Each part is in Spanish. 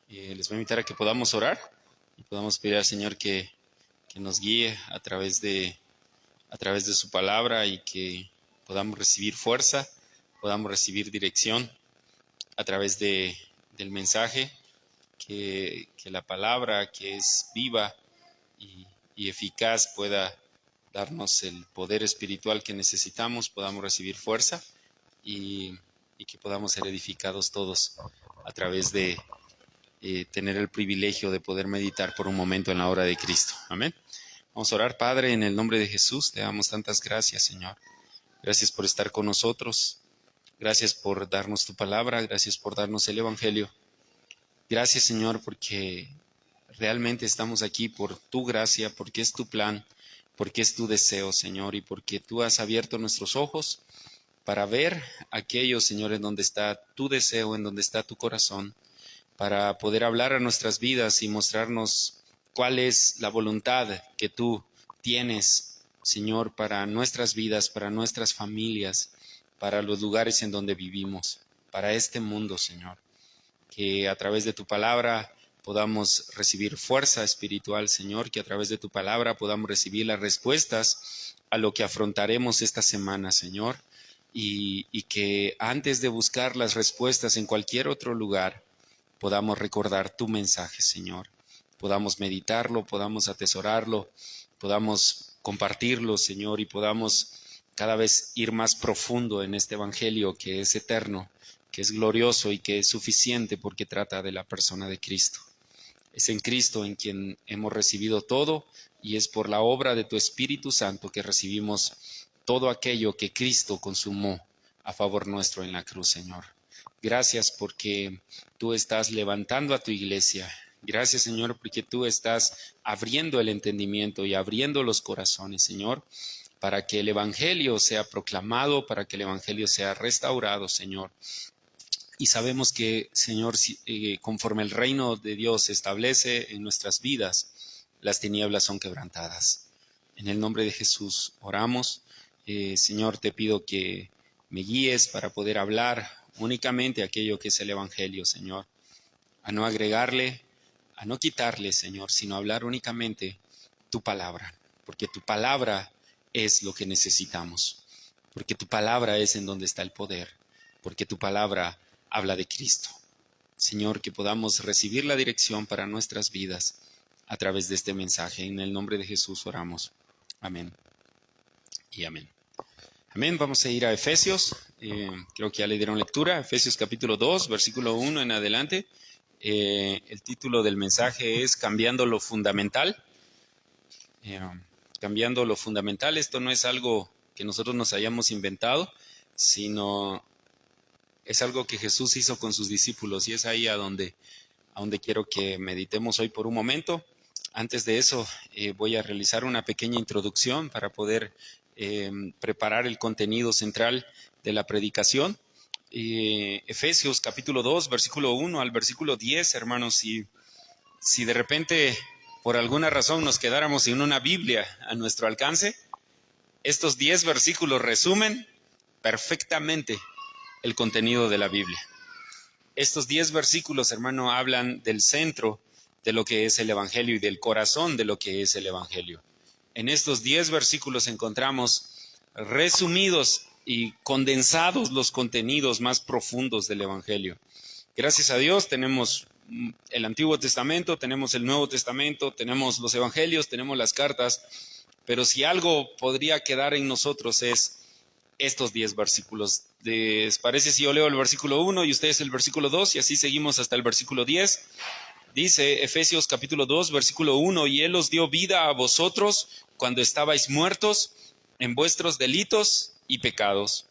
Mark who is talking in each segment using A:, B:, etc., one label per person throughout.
A: Les voy a invitar a que podamos orar y podamos pedir al Señor que nos guíe a través de su palabra y que podamos recibir fuerza, podamos recibir dirección a través del mensaje, que la palabra que es viva y eficaz pueda darnos el poder espiritual que necesitamos, podamos recibir fuerza y que podamos ser edificados todos a través de tener el privilegio de poder meditar por un momento en la obra de Cristo. Amén. Vamos a orar. Padre, en el nombre de Jesús, te damos tantas gracias, Señor. Gracias por estar con nosotros. Gracias por darnos tu palabra. Gracias por darnos el Evangelio. Gracias, Señor, porque realmente estamos aquí por tu gracia, porque es tu plan, porque es tu deseo, Señor, y porque tú has abierto nuestros ojos para ver aquello, Señor, en donde está tu deseo, en donde está tu corazón, para poder hablar a nuestras vidas y mostrarnos cuál es la voluntad que tú tienes, Señor, para nuestras vidas, para nuestras familias, para los lugares en donde vivimos, para este mundo, Señor. Que a través de tu palabra podamos recibir fuerza espiritual, Señor, que a través de tu palabra podamos recibir las respuestas a lo que afrontaremos esta semana, Señor, y que antes de buscar las respuestas en cualquier otro lugar, podamos recordar tu mensaje, Señor. Podamos meditarlo, podamos atesorarlo, podamos compartirlo, Señor, y podamos cada vez ir más profundo en este Evangelio que es eterno, que es glorioso y que es suficiente porque trata de la persona de Cristo. Es en Cristo en quien hemos recibido todo y es por la obra de tu Espíritu Santo que recibimos todo aquello que Cristo consumó a favor nuestro en la cruz, Señor. Gracias porque tú estás levantando a tu iglesia. Gracias, Señor, porque tú estás abriendo el entendimiento y abriendo los corazones, Señor, para que el Evangelio sea proclamado, para que el Evangelio sea restaurado, Señor. Y sabemos que, Señor, conforme el reino de Dios se establece en nuestras vidas, las tinieblas son quebrantadas. En el nombre de Jesús oramos. Señor, te pido que me guíes para poder hablar únicamente aquello que es el Evangelio, Señor. A no agregarle, a no quitarle, Señor, sino hablar únicamente tu palabra. Porque tu palabra es lo que necesitamos. Porque tu palabra es en donde está el poder. Porque tu palabra habla de Cristo. Señor, que podamos recibir la dirección para nuestras vidas a través de este mensaje. En el nombre de Jesús oramos. Amén y amén. Amén. Vamos a ir a Efesios. Creo que ya le dieron lectura. Efesios capítulo 2, versículo 1 en adelante. El título del mensaje es Cambiando lo fundamental. Cambiando lo fundamental. Esto no es algo que nosotros nos hayamos inventado, sino es algo que Jesús hizo con sus discípulos y es ahí a donde quiero que meditemos hoy por un momento. Antes de eso, voy a realizar una pequeña introducción para poder preparar el contenido central de la predicación. Efesios capítulo 2, versículo 1 al versículo 10, hermanos, si de repente por alguna razón nos quedáramos sin una Biblia a nuestro alcance, estos 10 versículos resumen perfectamente el contenido de la Biblia. Estos 10 versículos, hermano, hablan del centro de lo que es el Evangelio y del corazón de lo que es el Evangelio. En estos 10 versículos encontramos resumidos y condensados los contenidos más profundos del Evangelio. Gracias a Dios tenemos el Antiguo Testamento, tenemos el Nuevo Testamento, tenemos los Evangelios, tenemos las cartas, pero si algo podría quedar en nosotros es estos 10 versículos. ¿Les parece si yo leo el versículo 1 y ustedes el versículo 2 y así seguimos hasta el versículo 10? Dice Efesios capítulo 2, versículo 1, y Él os dio vida a vosotros cuando estabais muertos en vuestros delitos y pecados.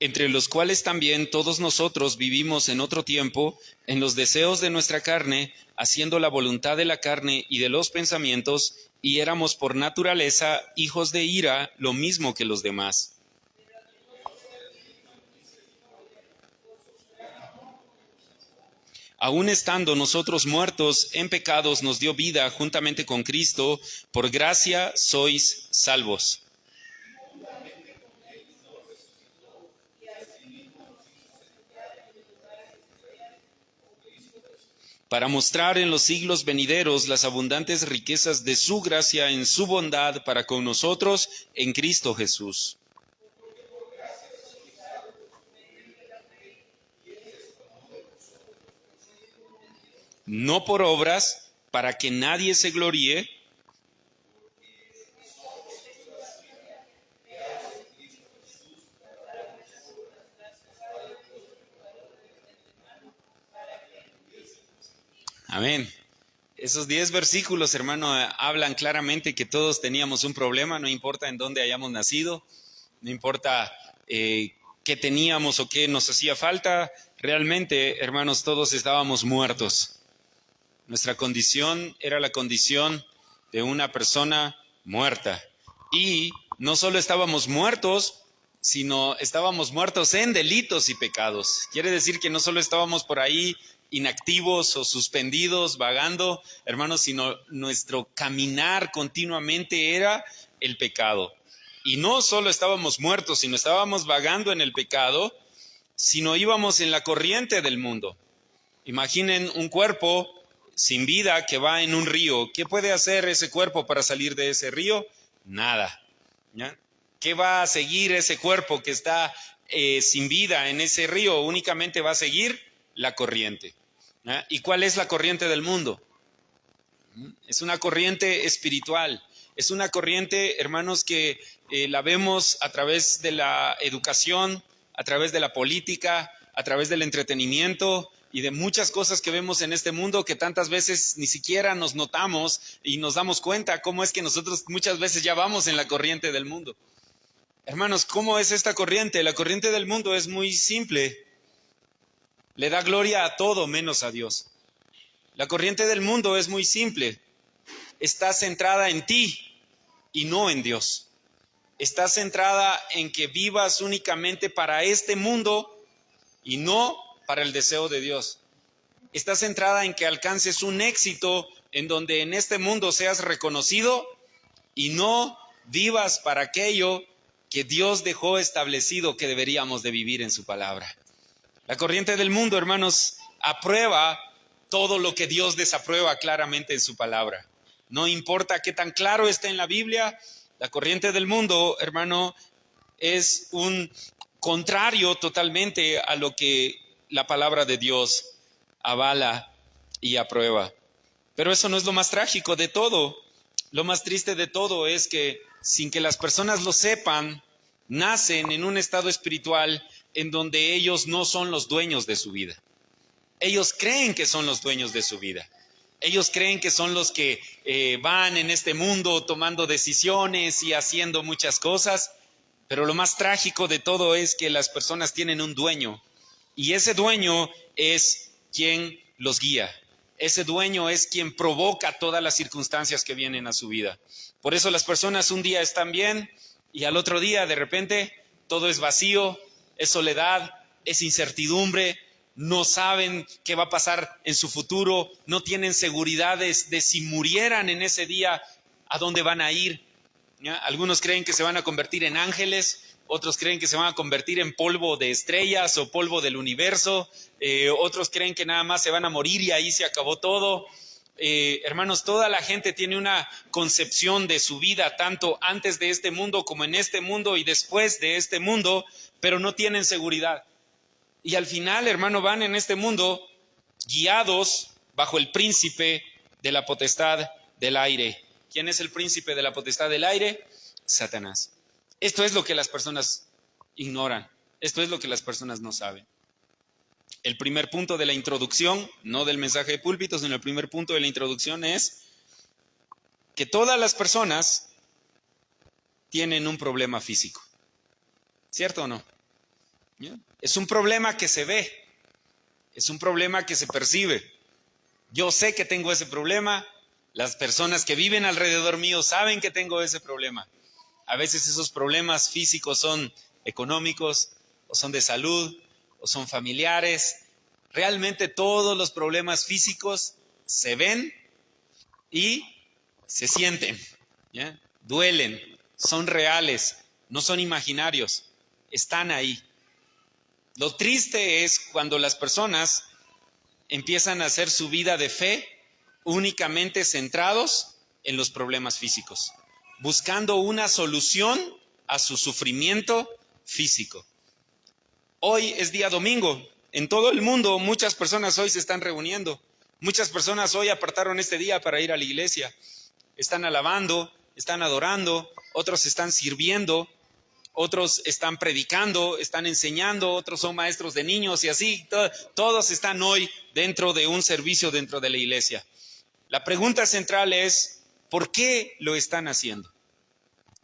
A: Entre los cuales también todos nosotros vivimos en otro tiempo, en los deseos de nuestra carne, haciendo la voluntad de la carne y de los pensamientos, y éramos por naturaleza hijos de ira, lo mismo que los demás. aun estando nosotros muertos en pecados, nos dio vida juntamente con Cristo, por gracia sois salvos. Para mostrar en los siglos venideros las abundantes riquezas de su gracia en su bondad para con nosotros en Cristo Jesús. No por obras, para que nadie se gloríe, amén. Esos 10 versículos, hermano, hablan claramente que todos teníamos un problema, no importa en dónde hayamos nacido, no importa qué teníamos o qué nos hacía falta, realmente, hermanos, todos estábamos muertos. Nuestra condición era la condición de una persona muerta. Y no solo estábamos muertos, sino estábamos muertos en delitos y pecados. Quiere decir que no solo estábamos por ahí inactivos o suspendidos, vagando, hermanos, sino nuestro caminar continuamente era el pecado. Y no solo estábamos muertos, sino estábamos vagando en el pecado, sino íbamos en la corriente del mundo. Imaginen un cuerpo sin vida que va en un río. ¿Qué puede hacer ese cuerpo para salir de ese río? Nada. ¿Ya? ¿Qué va a seguir ese cuerpo que está sin vida en ese río? Únicamente va a seguir la corriente. ¿Ya? ¿Y cuál es la corriente del mundo? Es una corriente espiritual. Es una corriente, hermanos, que la vemos a través de la educación, a través de la política, a través del entretenimiento y de muchas cosas que vemos en este mundo que tantas veces ni siquiera nos notamos y nos damos cuenta cómo es que nosotros muchas veces ya vamos en la corriente del mundo. Hermanos, ¿cómo es esta corriente? La corriente del mundo es muy simple. Le da gloria a todo menos a Dios. La corriente del mundo es muy simple. Está centrada en ti y no en Dios. Está centrada en que vivas únicamente para este mundo y no para el deseo de Dios. Está centrada en que alcances un éxito en donde en este mundo seas reconocido y no vivas para aquello que Dios dejó establecido que deberíamos de vivir en su palabra. La corriente del mundo, hermanos, aprueba todo lo que Dios desaprueba claramente en su palabra. No importa qué tan claro esté en la Biblia, la corriente del mundo, hermano, es un contrario totalmente a lo que la palabra de Dios avala y aprueba. Pero eso no es lo más trágico de todo. Lo más triste de todo es que sin que las personas lo sepan, nacen en un estado espiritual en donde ellos no son los dueños de su vida. Ellos creen que son los dueños de su vida. Ellos creen que son los que van en este mundo tomando decisiones y haciendo muchas cosas, pero lo más trágico de todo es que las personas tienen un dueño y ese dueño es quien los guía. Ese dueño es quien provoca todas las circunstancias que vienen a su vida. Por eso las personas un día están bien y al otro día de repente todo es vacío, es soledad, es incertidumbre. No saben qué va a pasar en su futuro, no tienen seguridades de si murieran en ese día, a dónde van a ir. ¿Ya? Algunos creen que se van a convertir en ángeles, otros creen que se van a convertir en polvo de estrellas o polvo del universo, otros creen que nada más se van a morir y ahí se acabó todo. Hermanos, toda la gente tiene una concepción de su vida, tanto antes de este mundo como en este mundo y después de este mundo, pero no tienen seguridad. Y al final, hermano, van en este mundo guiados bajo el príncipe de la potestad del aire. ¿Quién es el príncipe de la potestad del aire? Satanás. Esto es lo que las personas ignoran. Esto es lo que las personas no saben. El primer punto de la introducción, no del mensaje de púlpito, sino el primer punto de la introducción es que todas las personas tienen un problema físico. ¿Cierto o no? Es un problema que se ve, es un problema que se percibe. Yo sé que tengo ese problema, las personas que viven alrededor mío saben que tengo ese problema. A veces esos problemas físicos son económicos, o son de salud, o son familiares, Realmente todos los problemas físicos se ven y se sienten, ¿ya? Duelen, son reales, no son imaginarios, están ahí. Lo triste es cuando las personas empiezan a hacer su vida de fe únicamente centrados en los problemas físicos, buscando una solución a su sufrimiento físico. Hoy es día domingo. En todo el mundo muchas personas hoy se están reuniendo. Muchas personas hoy apartaron este día para ir a la iglesia. Están alabando, están adorando, otros están sirviendo, otros están predicando, están enseñando, otros son maestros de niños y así. Todos están hoy dentro de un servicio dentro de la iglesia. La pregunta central es, ¿por qué lo están haciendo?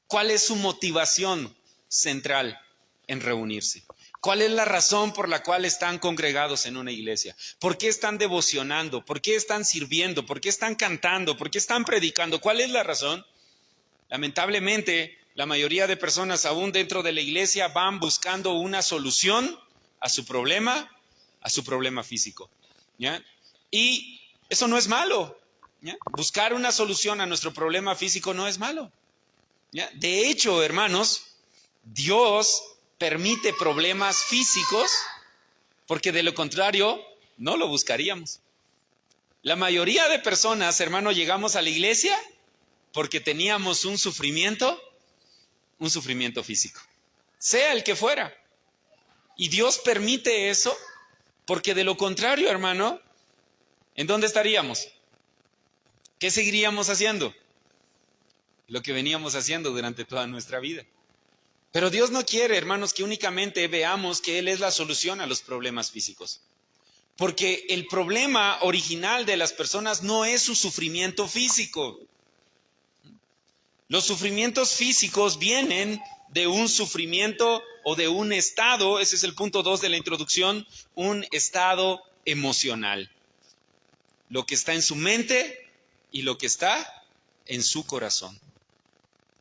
A: ¿Cuál es su motivación central en reunirse? ¿Cuál es la razón por la cual están congregados en una iglesia? ¿Por qué están devocionando? ¿Por qué están sirviendo? ¿Por qué están cantando? ¿Por qué están predicando? ¿Cuál es la razón? Lamentablemente, la mayoría de personas aún dentro de la iglesia van buscando una solución a su problema físico, ¿ya? Y eso no es malo, ¿ya? Buscar una solución a nuestro problema físico no es malo, ¿ya? De hecho, hermanos, Dios permite problemas físicos porque de lo contrario no lo buscaríamos. La mayoría de personas, hermano, llegamos a la iglesia porque teníamos un sufrimiento físico, sea el que fuera. Y Dios permite eso porque de lo contrario, hermano, ¿en dónde estaríamos? ¿Qué seguiríamos haciendo? Lo que veníamos haciendo durante toda nuestra vida. Pero Dios no quiere, hermanos, que únicamente veamos que Él es la solución a los problemas físicos. Porque el problema original de las personas no es su sufrimiento físico. Los sufrimientos físicos vienen de un sufrimiento o de un estado, ese es el punto 2 de la introducción, un estado emocional. Lo que está en su mente y lo que está en su corazón.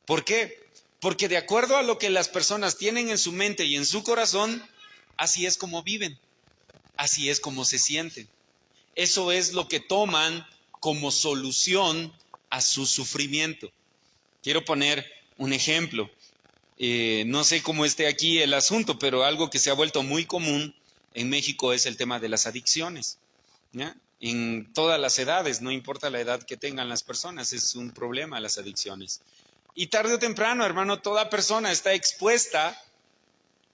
A: ¿Por qué? Porque de acuerdo a lo que las personas tienen en su mente y en su corazón, así es como viven, así es como se sienten. Eso es lo que toman como solución a su sufrimiento. Quiero poner un ejemplo. No sé cómo esté aquí el asunto, pero algo que se ha vuelto muy común en México es el tema de las adicciones, ¿ya? En todas las edades, no importa la edad que tengan las personas, es un problema las adicciones. Y tarde o temprano, hermano, toda persona está expuesta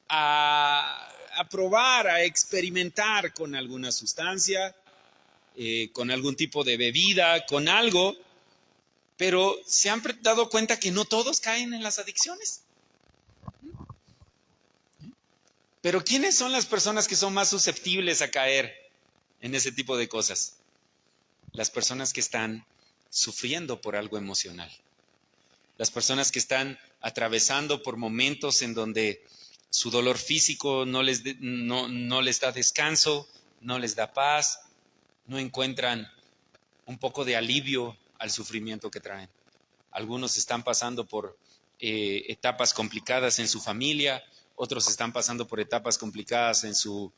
A: a probar, a experimentar con alguna sustancia, con algún tipo de bebida, con algo, pero se han dado cuenta que no todos caen en las adicciones. Pero ¿quiénes son las personas que son más susceptibles a caer en ese tipo de cosas? Las personas que están sufriendo por algo emocional. Las personas que están atravesando por momentos en donde su dolor físico no les da descanso, no les da paz, no encuentran un poco de alivio al sufrimiento que traen. Algunos están pasando por etapas complicadas en su familia, otros están pasando por etapas complicadas en su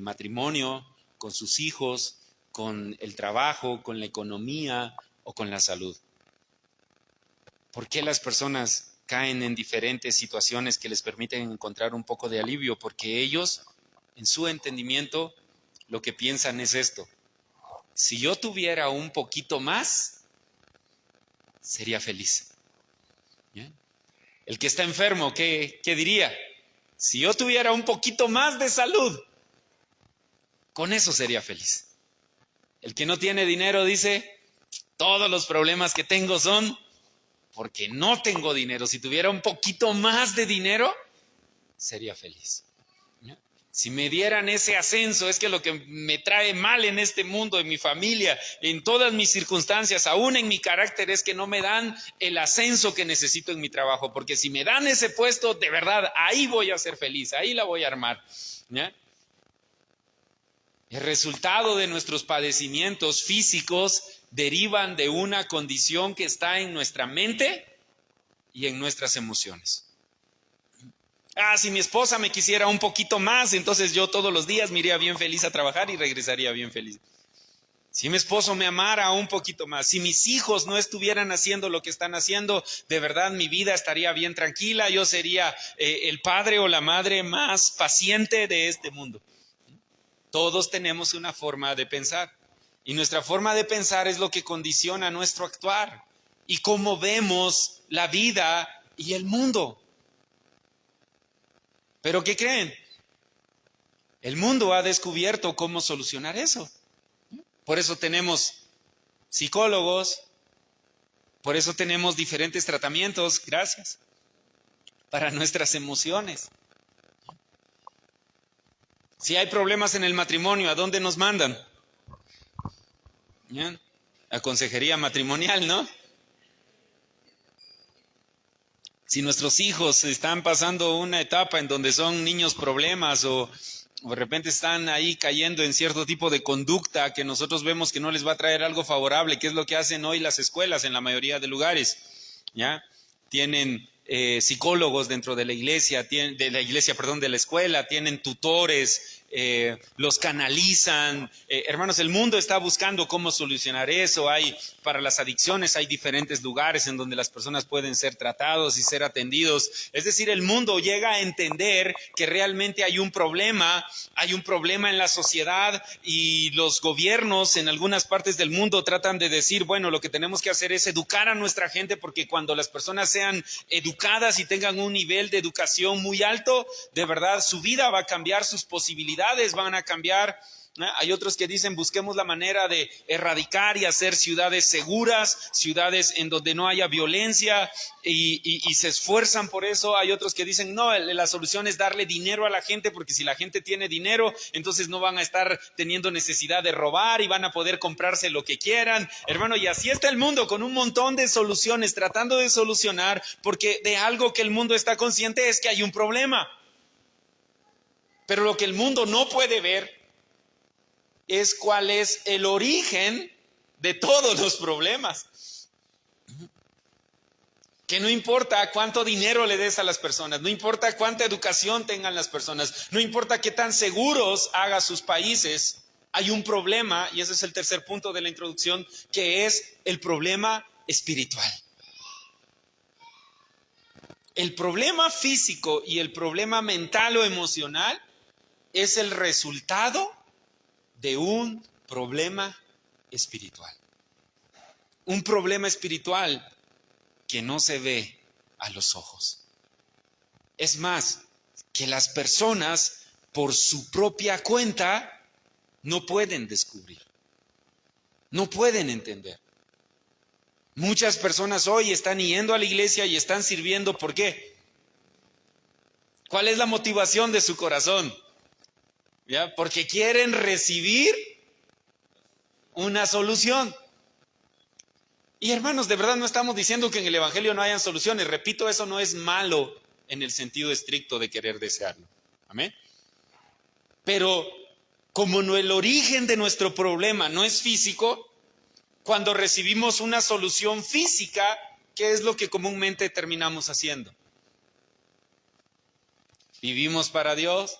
A: matrimonio, con sus hijos, con el trabajo, con la economía o con la salud. ¿Por qué las personas caen en diferentes situaciones que les permiten encontrar un poco de alivio? Porque ellos, en su entendimiento, lo que piensan es esto: si yo tuviera un poquito más, sería feliz. ¿Ya? El que está enfermo, ¿qué diría? Si yo tuviera un poquito más de salud, con eso sería feliz. El que no tiene dinero dice, todos los problemas que tengo son porque no tengo dinero. Si tuviera un poquito más de dinero, sería feliz. ¿Ya? Si me dieran ese ascenso, es que lo que me trae mal en este mundo, en mi familia, en todas mis circunstancias, aún en mi carácter, es que no me dan el ascenso que necesito en mi trabajo. Porque si me dan ese puesto, de verdad, ahí voy a ser feliz, ahí la voy a armar. ¿Ya? El resultado de nuestros padecimientos físicos derivan de una condición que está en nuestra mente y en nuestras emociones. Si mi esposa me quisiera un poquito más, entonces yo todos los días me iría bien feliz a trabajar y regresaría bien feliz. Si mi esposo me amara un poquito más, si mis hijos no estuvieran haciendo lo que están haciendo, de verdad mi vida estaría bien tranquila, yo sería el padre o la madre más paciente de este mundo. Todos tenemos una forma de pensar y nuestra forma de pensar es lo que condiciona nuestro actuar y cómo vemos la vida y el mundo. ¿Pero qué creen? El mundo ha descubierto cómo solucionar eso. Por eso tenemos psicólogos, por eso tenemos diferentes tratamientos, gracias, para nuestras emociones. Si hay problemas en el matrimonio, ¿a dónde nos mandan? ¿Ya? A consejería matrimonial, ¿no? Si nuestros hijos están pasando una etapa en donde son niños problemas o de repente están ahí cayendo en cierto tipo de conducta que nosotros vemos que no les va a traer algo favorable, que es lo que hacen hoy las escuelas en la mayoría de lugares, ¿ya? Tienen psicólogos dentro de la iglesia, de la escuela, tienen tutores, los canalizan. Hermanos, el mundo está buscando cómo solucionar eso. Para las adicciones hay diferentes lugares en donde las personas pueden ser tratados y ser atendidos. Es decir, el mundo llega a entender que realmente hay un problema en la sociedad y los gobiernos en algunas partes del mundo tratan de decir, bueno, lo que tenemos que hacer es educar a nuestra gente porque cuando las personas sean educadas y tengan un nivel de educación muy alto, de verdad su vida va a cambiar, sus posibilidades van a cambiar. Hay otros que dicen busquemos la manera de erradicar y hacer ciudades seguras, ciudades en donde no haya violencia y se esfuerzan por eso. Hay otros que dicen no, la solución es darle dinero a la gente porque si la gente tiene dinero entonces no van a estar teniendo necesidad de robar y van a poder comprarse lo que quieran. Hermano, y así está el mundo con un montón de soluciones tratando de solucionar porque de algo que el mundo está consciente es que hay un problema. Pero lo que el mundo no puede ver es cuál es el origen de todos los problemas. Que no importa cuánto dinero le des a las personas, no importa cuánta educación tengan las personas, no importa qué tan seguros haga sus países, hay un problema, y ese es el tercer punto de la introducción, que es el problema espiritual. El problema físico y el problema mental o emocional es el resultado de un problema espiritual. Un problema espiritual que no se ve a los ojos. Es más, que las personas por su propia cuenta no pueden descubrir, no pueden entender. Muchas personas hoy están yendo a la iglesia y están sirviendo. ¿Por qué? ¿Cuál es la motivación de su corazón? ¿Ya? Porque quieren recibir una solución. Y hermanos, de verdad no estamos diciendo que en el evangelio no hayan soluciones. Repito, eso no es malo en el sentido estricto de querer desearlo. Amén. Pero como no, el origen de nuestro problema no es físico, cuando recibimos una solución física, ¿qué es lo que comúnmente terminamos haciendo? ¿Vivimos para Dios?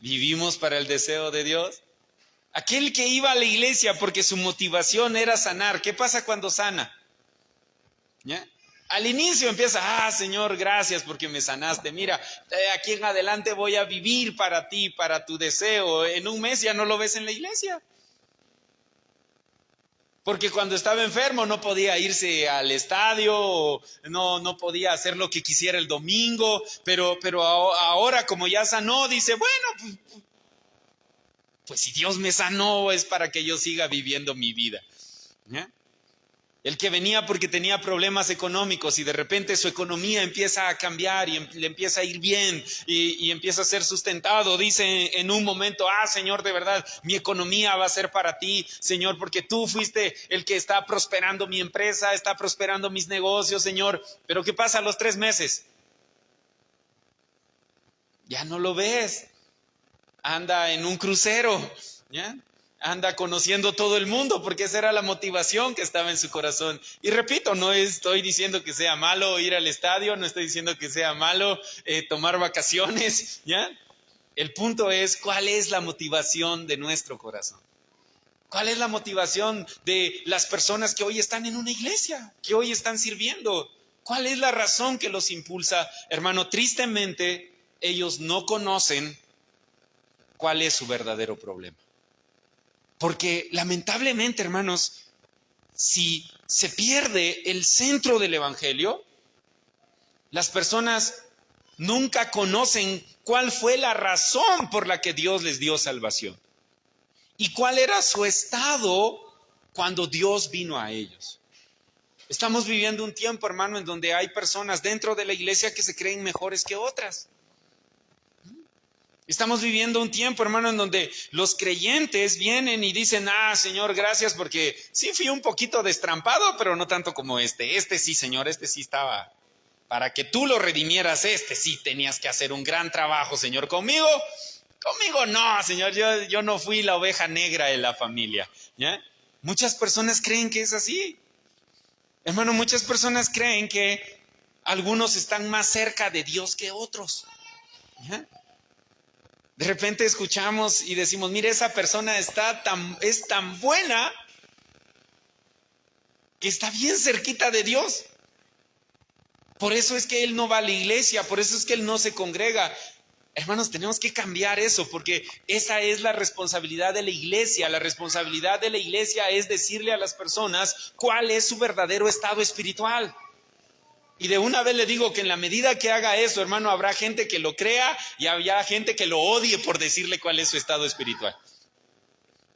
A: ¿Vivimos para el deseo de Dios? Aquel que iba a la iglesia porque su motivación era sanar, ¿qué pasa cuando sana? ¿Ya? Al inicio empieza, Señor, gracias porque me sanaste. Mira, aquí en adelante voy a vivir para ti, para tu deseo. En un mes ya no lo ves en la iglesia. Porque cuando estaba enfermo no podía irse al estadio, no podía hacer lo que quisiera el domingo, pero ahora como ya sanó, dice, bueno, pues si Dios me sanó es para que yo siga viviendo mi vida. ¿Ya? El que venía porque tenía problemas económicos y de repente su economía empieza a cambiar y le empieza a ir bien y empieza a ser sustentado, dice en un momento, Señor, de verdad, mi economía va a ser para ti, Señor, porque tú fuiste el que está prosperando mi empresa, está prosperando mis negocios, Señor. Pero ¿qué pasa a los 3 meses? Ya no lo ves, anda en un crucero, ¿ya? anda conociendo todo el mundo, porque esa era la motivación que estaba en su corazón. Y repito, no estoy diciendo que sea malo ir al estadio, no estoy diciendo que sea malo tomar vacaciones, ¿ya? El punto es, ¿cuál es la motivación de nuestro corazón? ¿Cuál es la motivación de las personas que hoy están en una iglesia, que hoy están sirviendo? ¿Cuál es la razón que los impulsa? Hermano, tristemente, ellos no conocen cuál es su verdadero problema. Porque lamentablemente, hermanos, si se pierde el centro del evangelio, las personas nunca conocen cuál fue la razón por la que Dios les dio salvación. ¿Y cuál era su estado cuando Dios vino a ellos? Estamos viviendo un tiempo, hermano, en donde hay personas dentro de la iglesia que se creen mejores que otras. Estamos viviendo un tiempo, hermano, en donde los creyentes vienen y dicen, Señor, gracias porque sí fui un poquito destrampado, pero no tanto como este. Este sí, Señor, este sí estaba. Para que tú lo redimieras, este sí tenías que hacer un gran trabajo, Señor. Conmigo no, Señor, yo no fui la oveja negra de la familia, ¿ya? Muchas personas creen que es así. Hermano, muchas personas creen que algunos están más cerca de Dios que otros, ¿ya? De repente escuchamos y decimos, mire, esa persona es tan buena que está bien cerquita de Dios. Por eso es que él no va a la iglesia, por eso es que él no se congrega. Hermanos, tenemos que cambiar eso, porque esa es la responsabilidad de la iglesia. La responsabilidad de la iglesia es decirle a las personas cuál es su verdadero estado espiritual. Y de una vez le digo que en la medida que haga eso, hermano, habrá gente que lo crea y habrá gente que lo odie por decirle cuál es su estado espiritual.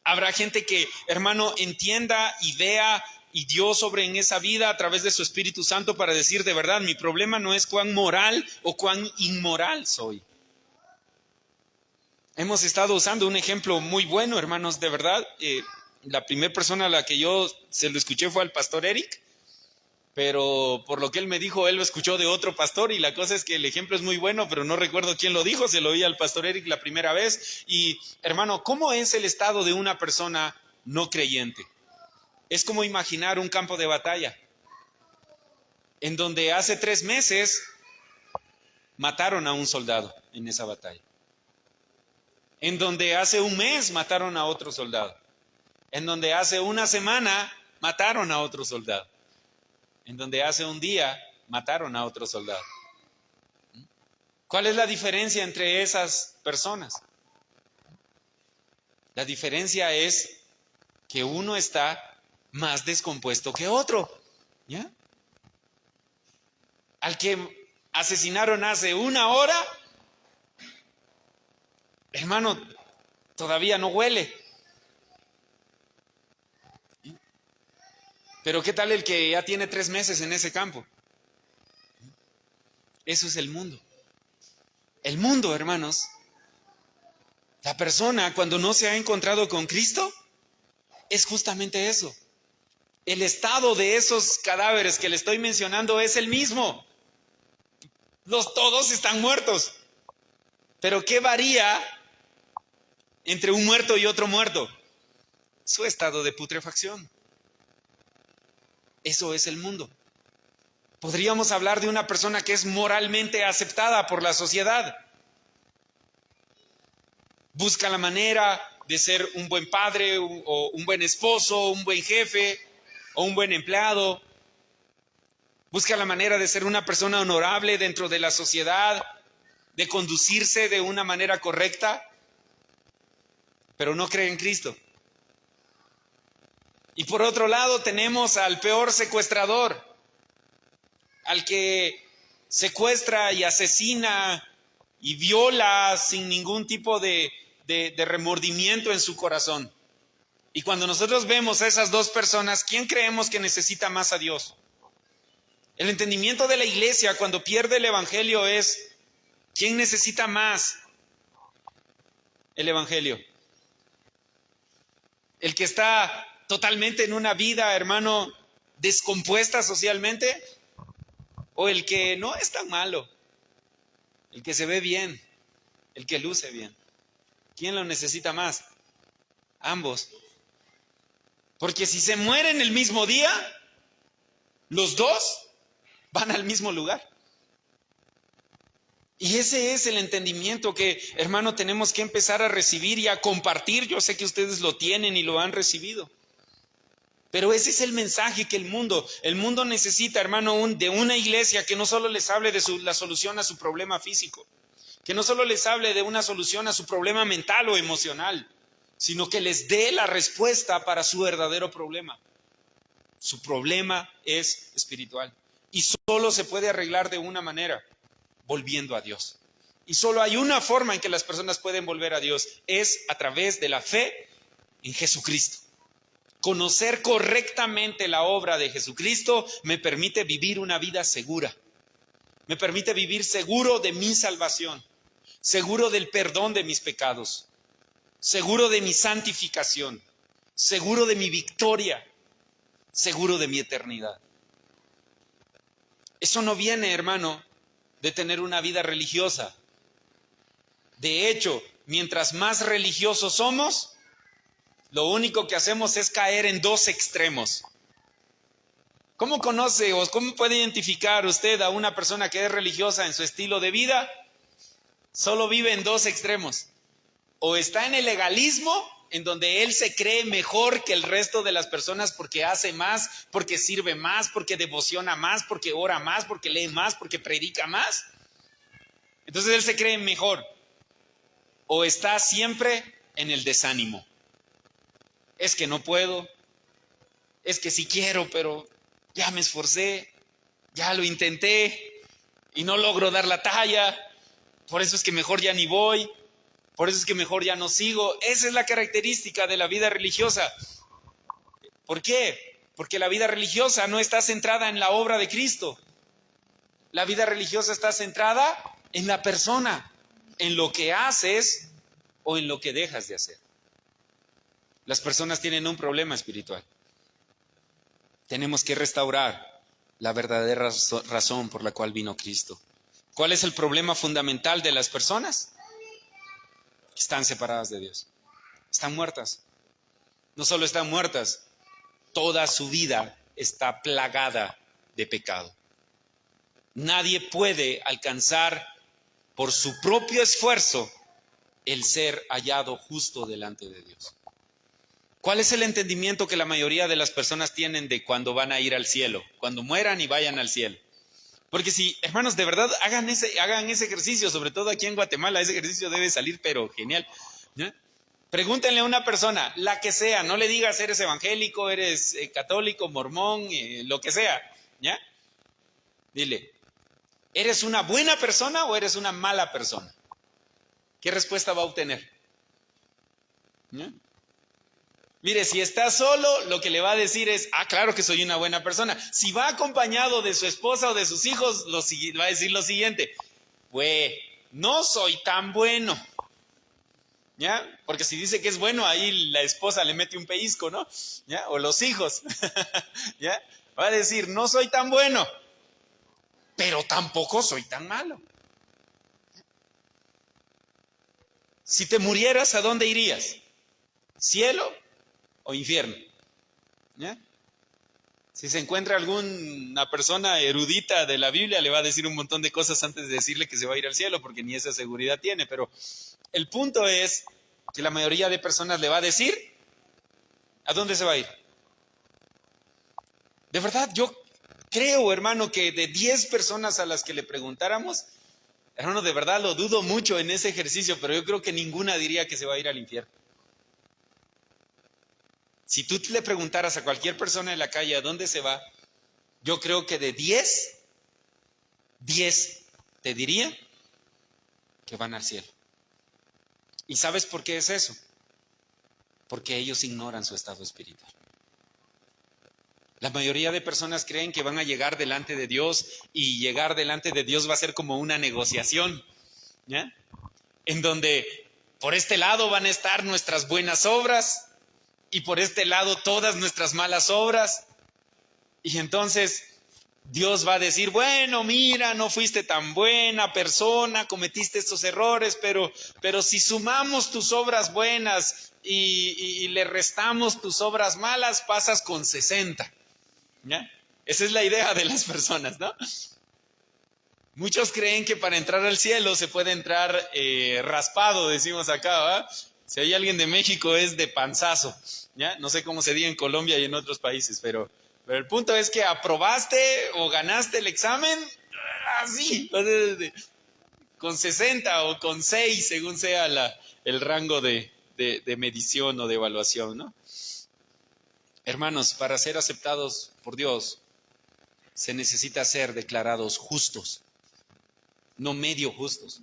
A: Habrá gente que, hermano, entienda y vea y Dios sobre en esa vida a través de su Espíritu Santo para decir de verdad, mi problema no es cuán moral o cuán inmoral soy. Hemos estado usando un ejemplo muy bueno, hermanos, de verdad. La primera persona a la que yo se lo escuché fue al pastor Eric, pero por lo que él me dijo, él lo escuchó de otro pastor y la cosa es que el ejemplo es muy bueno, pero no recuerdo quién lo dijo, se lo oí al pastor Eric la primera vez. Y, hermano, ¿cómo es el estado de una persona no creyente? Es como imaginar un campo de batalla, en donde hace 3 meses mataron a un soldado en esa batalla. En donde hace 1 mes mataron a otro soldado. En donde hace 1 semana mataron a otro soldado. En donde hace 1 día mataron a otro soldado. ¿Cuál es la diferencia entre esas personas? La diferencia es que uno está más descompuesto que otro, ¿ya? Al que asesinaron hace 1 hora, hermano, todavía no huele. Pero ¿qué tal el que ya tiene 3 meses en ese campo? Eso es el mundo. El mundo, hermanos, la persona cuando no se ha encontrado con Cristo, es justamente eso. El estado de esos cadáveres que le estoy mencionando es el mismo. Todos están muertos. Pero ¿qué varía entre un muerto y otro muerto? Su estado de putrefacción. Eso es el mundo. Podríamos hablar de una persona que es moralmente aceptada por la sociedad. Busca la manera de ser un buen padre, o un buen esposo, un buen jefe, o un buen empleado. Busca la manera de ser una persona honorable dentro de la sociedad, de conducirse de una manera correcta, pero no cree en Cristo. Y por otro lado tenemos al peor secuestrador, al que secuestra y asesina y viola sin ningún tipo de remordimiento en su corazón. Y cuando nosotros vemos a esas dos personas, ¿quién creemos que necesita más a Dios? El entendimiento de la iglesia cuando pierde el evangelio es, ¿quién necesita más el evangelio? ¿El que está totalmente en una vida, hermano, descompuesta socialmente? ¿O el que no es tan malo? El que se ve bien, el que luce bien. ¿Quién lo necesita más? ambos. Porque si se mueren el mismo día, los dos van al mismo lugar. Y ese es el entendimiento que, hermano, tenemos que empezar a recibir y a compartir. Yo sé que ustedes lo tienen y lo han recibido. Pero ese es el mensaje que el mundo necesita, hermano, de una iglesia que no solo les hable de la solución a su problema físico, que no solo les hable de una solución a su problema mental o emocional, sino que les dé la respuesta para su verdadero problema. Su problema es espiritual y solo se puede arreglar de una manera: volviendo a Dios. Y solo hay una forma en que las personas pueden volver a Dios, es a través de la fe en Jesucristo. Conocer correctamente la obra de Jesucristo me permite vivir una vida segura. Me permite vivir seguro de mi salvación, seguro del perdón de mis pecados, seguro de mi santificación, seguro de mi victoria, seguro de mi eternidad. Eso no viene, hermano, de tener una vida religiosa. De hecho, mientras más religiosos somos, lo único que hacemos es caer en dos extremos. ¿Cómo conoce o cómo puede identificar usted a una persona que es religiosa en su estilo de vida? Solo vive en dos extremos. O está en el legalismo, en donde él se cree mejor que el resto de las personas porque hace más, porque sirve más, porque devociona más, porque ora más, porque lee más, porque predica más. Entonces él se cree mejor. O está siempre en el desánimo. Es que no puedo, es que sí quiero, pero ya me esforcé, ya lo intenté y no logro dar la talla. Por eso es que mejor ya ni voy, por eso es que mejor ya no sigo. Esa es la característica de la vida religiosa. ¿Por qué? Porque la vida religiosa no está centrada en la obra de Cristo. La vida religiosa está centrada en la persona, en lo que haces o en lo que dejas de hacer. Las personas tienen un problema espiritual. Tenemos que restaurar la verdadera razón por la cual vino Cristo. ¿Cuál es el problema fundamental de las personas? Están separadas de Dios. Están muertas. No solo están muertas, toda su vida está plagada de pecado. Nadie puede alcanzar por su propio esfuerzo el ser hallado justo delante de Dios. ¿Cuál es el entendimiento que la mayoría de las personas tienen de cuando van a ir al cielo? Cuando mueran y vayan al cielo. Porque si, hermanos, de verdad hagan ese ejercicio, sobre todo aquí en Guatemala, ese ejercicio debe salir, pero genial. ¿Ya? Pregúntenle a una persona, la que sea, no le digas eres evangélico, eres católico, mormón, lo que sea. ¿Ya? Dile, ¿eres una buena persona o eres una mala persona? ¿Qué respuesta va a obtener? ¿Ya? Mire, si está solo, lo que le va a decir es, claro que soy una buena persona. Si va acompañado de su esposa o de sus hijos, va a decir lo siguiente, pues no soy tan bueno. ¿Ya? Porque si dice que es bueno, ahí la esposa le mete un pellizco, ¿no? ¿Ya? O los hijos. ¿Ya? Va a decir, no soy tan bueno, pero tampoco soy tan malo. Si te murieras, ¿a dónde irías? ¿Cielo o infierno? ¿Ya? Si se encuentra alguna persona erudita de la Biblia, le va a decir un montón de cosas antes de decirle que se va a ir al cielo, porque ni esa seguridad tiene. Pero el punto es que la mayoría de personas le va a decir ¿a dónde se va a ir? De verdad, yo creo, hermano, que de 10 personas a las que le preguntáramos, hermano, de verdad lo dudo mucho en ese ejercicio, pero yo creo que ninguna diría que se va a ir al infierno. Si tú le preguntaras a cualquier persona en la calle a dónde se va, yo creo que de 10 te diría que van al cielo. ¿Y sabes por qué es eso? Porque ellos ignoran su estado espiritual. La mayoría de personas creen que van a llegar delante de Dios y llegar delante de Dios va a ser como una negociación, ¿ya? En donde por este lado van a estar nuestras buenas obras y por este lado todas nuestras malas obras. Y entonces Dios va a decir, bueno, mira, no fuiste tan buena persona, cometiste estos errores, pero si sumamos tus obras buenas y le restamos tus obras malas, pasas con 60. ¿Ya? Esa es la idea de las personas, ¿no? Muchos creen que para entrar al cielo se puede entrar raspado, decimos acá, ¿va? Si hay alguien de México es de panzazo, ¿ya? No sé cómo se diga en Colombia y en otros países, pero el punto es que aprobaste o ganaste el examen así, con 60 o con 6, según sea el rango de medición o de evaluación, ¿no? Hermanos, para ser aceptados por Dios se necesita ser declarados justos, no medio justos.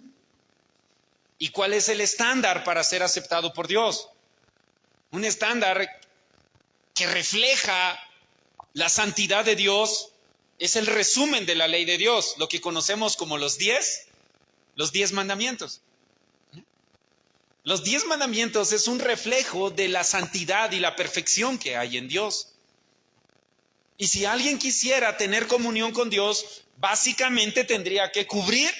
A: ¿Y cuál es el estándar para ser aceptado por Dios? Un estándar que refleja la santidad de Dios, es el resumen de la ley de Dios, lo que conocemos como los 10 mandamientos. Los 10 mandamientos es un reflejo de la santidad y la perfección que hay en Dios. Y si alguien quisiera tener comunión con Dios, básicamente tendría que cubrir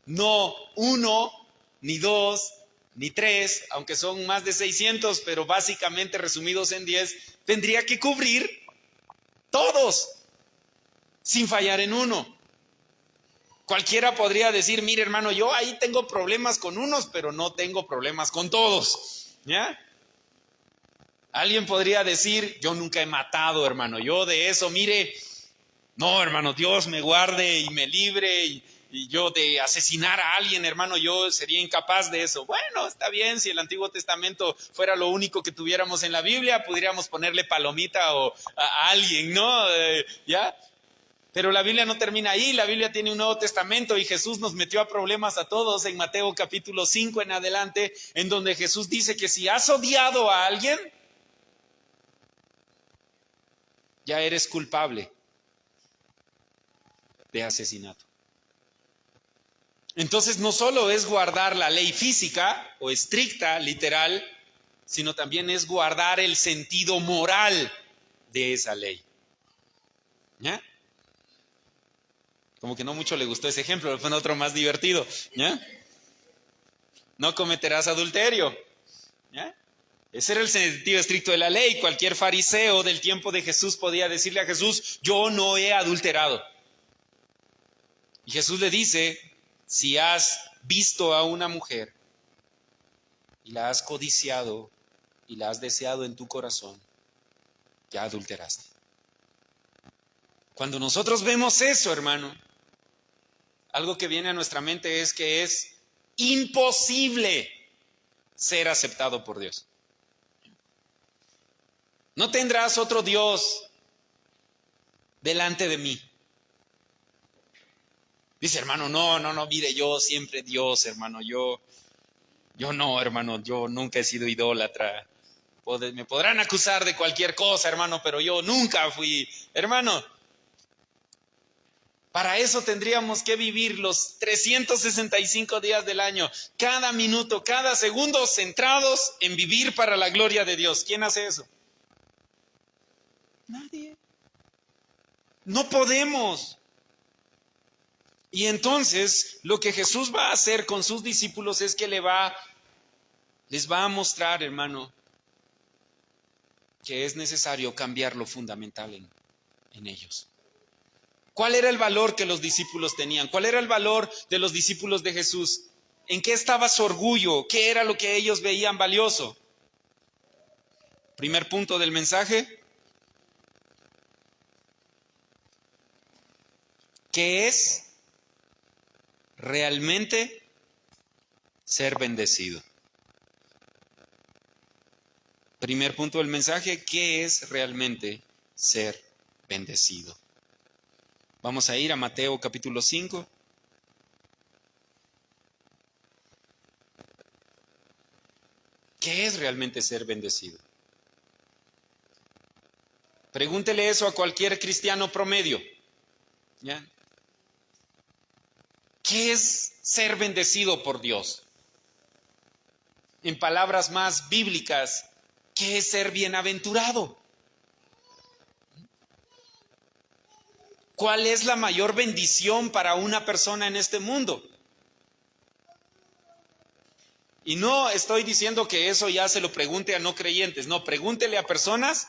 A: no 1, ni 2, ni 3, aunque son más de 600, pero básicamente resumidos en 10, tendría que cubrir todos, sin fallar en uno. Cualquiera podría decir, mire hermano, yo ahí tengo problemas con unos, pero no tengo problemas con todos. ¿Ya? Alguien podría decir, yo nunca he matado, hermano, yo de eso, mire, no, hermano, Dios me guarde y me libre y yo de asesinar a alguien, hermano, yo sería incapaz de eso. Bueno, está bien, si el Antiguo Testamento fuera lo único que tuviéramos en la Biblia, podríamos ponerle palomita o a alguien, ¿no? ¿Ya? Pero la Biblia no termina ahí, la Biblia tiene un Nuevo Testamento y Jesús nos metió a problemas a todos en Mateo capítulo 5 en adelante, en donde Jesús dice que si has odiado a alguien, ya eres culpable de asesinato. Entonces no solo es guardar la ley física o estricta, literal, sino también es guardar el sentido moral de esa ley. ¿Ya? Como que no mucho le gustó ese ejemplo, le pone otro más divertido. ¿Ya? No cometerás adulterio. ¿Ya? Ese era el sentido estricto de la ley. Cualquier fariseo del tiempo de Jesús podía decirle a Jesús, yo no he adulterado. Y Jesús le dice, si has visto a una mujer y la has codiciado y la has deseado en tu corazón, ya adulteraste. Cuando nosotros vemos eso, hermano, algo que viene a nuestra mente es que es imposible ser aceptado por Dios. No tendrás otro Dios delante de mí. Dice, hermano, no, mire, yo siempre Dios, hermano, yo no, hermano, yo nunca he sido idólatra. Me podrán acusar de cualquier cosa, hermano, pero yo nunca fui, hermano. Para eso tendríamos que vivir los 365 días del año, cada minuto, cada segundo, centrados en vivir para la gloria de Dios. ¿Quién hace eso? Nadie. No podemos. Y entonces lo que Jesús va a hacer con sus discípulos es que les va a mostrar, hermano, que es necesario cambiar lo fundamental en ellos. ¿Cuál era el valor que los discípulos tenían? ¿Cuál era el valor de los discípulos de Jesús? ¿En qué estaba su orgullo? ¿Qué era lo que ellos veían valioso? Primer punto del mensaje. ¿Qué es realmente ser bendecido? Primer punto del mensaje, ¿qué es realmente ser bendecido? Vamos a ir a Mateo capítulo 5. ¿Qué es realmente ser bendecido? Pregúntele eso a cualquier cristiano promedio. ¿Ya? ¿Qué es ser bendecido por Dios? En palabras más bíblicas, ¿qué es ser bienaventurado? ¿Cuál es la mayor bendición para una persona en este mundo? Y no estoy diciendo que eso ya se lo pregunte a no creyentes. No, pregúntele a personas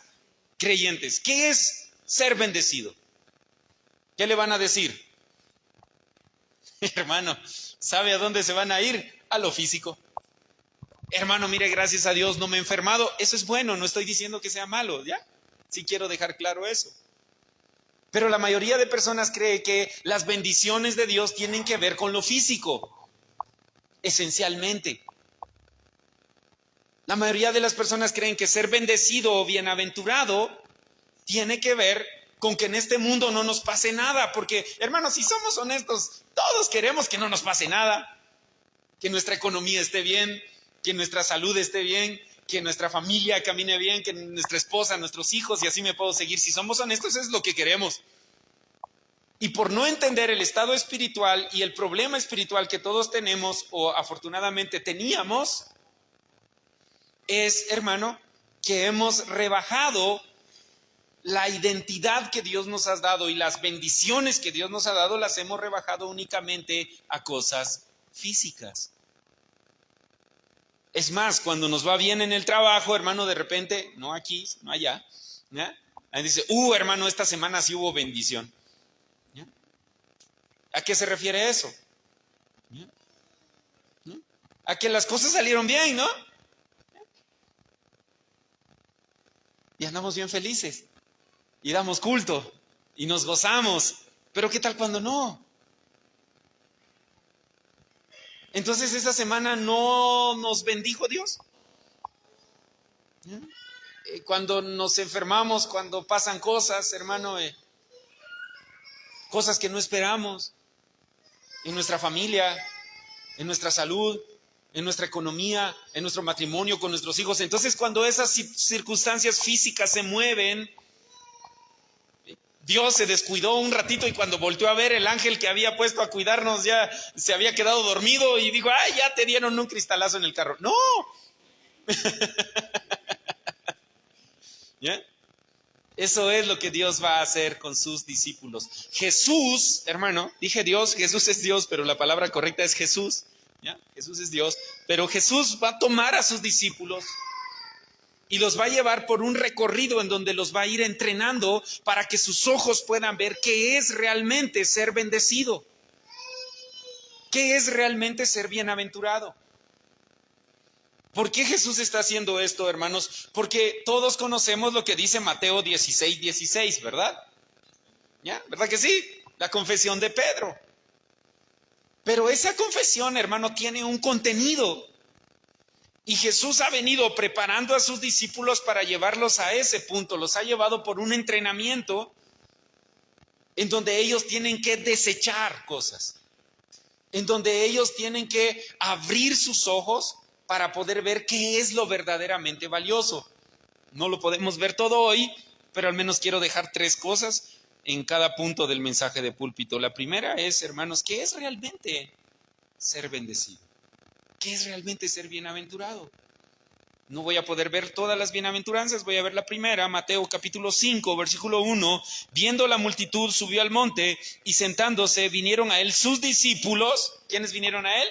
A: creyentes. ¿Qué es ser bendecido? ¿Qué le van a decir? Hermano, ¿sabe a dónde se van a ir? A lo físico. Hermano, mire, gracias a Dios no me he enfermado. Eso es bueno, no estoy diciendo que sea malo, ¿ya? Sí quiero dejar claro eso. Pero la mayoría de personas cree que las bendiciones de Dios tienen que ver con lo físico, esencialmente. La mayoría de las personas creen que ser bendecido o bienaventurado tiene que ver con que en este mundo no nos pase nada. Porque, hermanos, si somos honestos, todos queremos que no nos pase nada. Que nuestra economía esté bien, que nuestra salud esté bien, que nuestra familia camine bien, que nuestra esposa, nuestros hijos, y así me puedo seguir. Si somos honestos, es lo que queremos. Y por no entender el estado espiritual y el problema espiritual que todos tenemos, o afortunadamente teníamos, es, hermano, que hemos rebajado la identidad que Dios nos ha dado y las bendiciones que Dios nos ha dado, las hemos rebajado únicamente a cosas físicas. Es más, cuando nos va bien en el trabajo, hermano, de repente, no aquí, no allá, ¿ya? Ahí dice, hermano, esta semana sí hubo bendición. ¿Ya? ¿A qué se refiere eso? ¿Ya? ¿Ya? A que las cosas salieron bien, ¿no? Y andamos bien felices. Y damos culto. Y nos gozamos. Pero ¿qué tal cuando no? Entonces esta semana no nos bendijo Dios. ¿Ya? Cuando nos enfermamos, cuando pasan cosas, hermano, cosas que no esperamos, en nuestra familia, en nuestra salud, en nuestra economía, en nuestro matrimonio, con nuestros hijos. Entonces, cuando esas circunstancias físicas se mueven, Dios se descuidó un ratito y cuando volteó a ver, el ángel que había puesto a cuidarnos ya se había quedado dormido y dijo, ¡ay, ya te dieron un cristalazo en el carro! ¡No! ¿Ya? Eso es lo que Dios va a hacer con sus discípulos. Jesús, hermano, dije Dios, Jesús es Dios, pero la palabra correcta es Jesús. ¿Ya? Jesús es Dios, pero Jesús va a tomar a sus discípulos y los va a llevar por un recorrido en donde los va a ir entrenando para que sus ojos puedan ver qué es realmente ser bendecido, qué es realmente ser bienaventurado. ¿Por qué Jesús está haciendo esto, hermanos? Porque todos conocemos lo que dice Mateo 16:16, ¿verdad? ¿Ya? ¿Verdad que sí? La confesión de Pedro. Pero esa confesión, hermano, tiene un contenido. Y Jesús ha venido preparando a sus discípulos para llevarlos a ese punto. Los ha llevado por un entrenamiento en donde ellos tienen que desechar cosas. En donde ellos tienen que abrir sus ojos para poder ver qué es lo verdaderamente valioso. No lo podemos ver todo hoy, pero al menos quiero dejar 3 cosas en cada punto del mensaje de púlpito. La primera es, hermanos, ¿qué es realmente ser bendecido? ¿Qué es realmente ser bienaventurado? No voy a poder ver todas las bienaventuranzas, voy a ver la primera, Mateo capítulo 5, versículo 1. Viendo la multitud, subió al monte y sentándose vinieron a él sus discípulos. ¿Quiénes vinieron a él?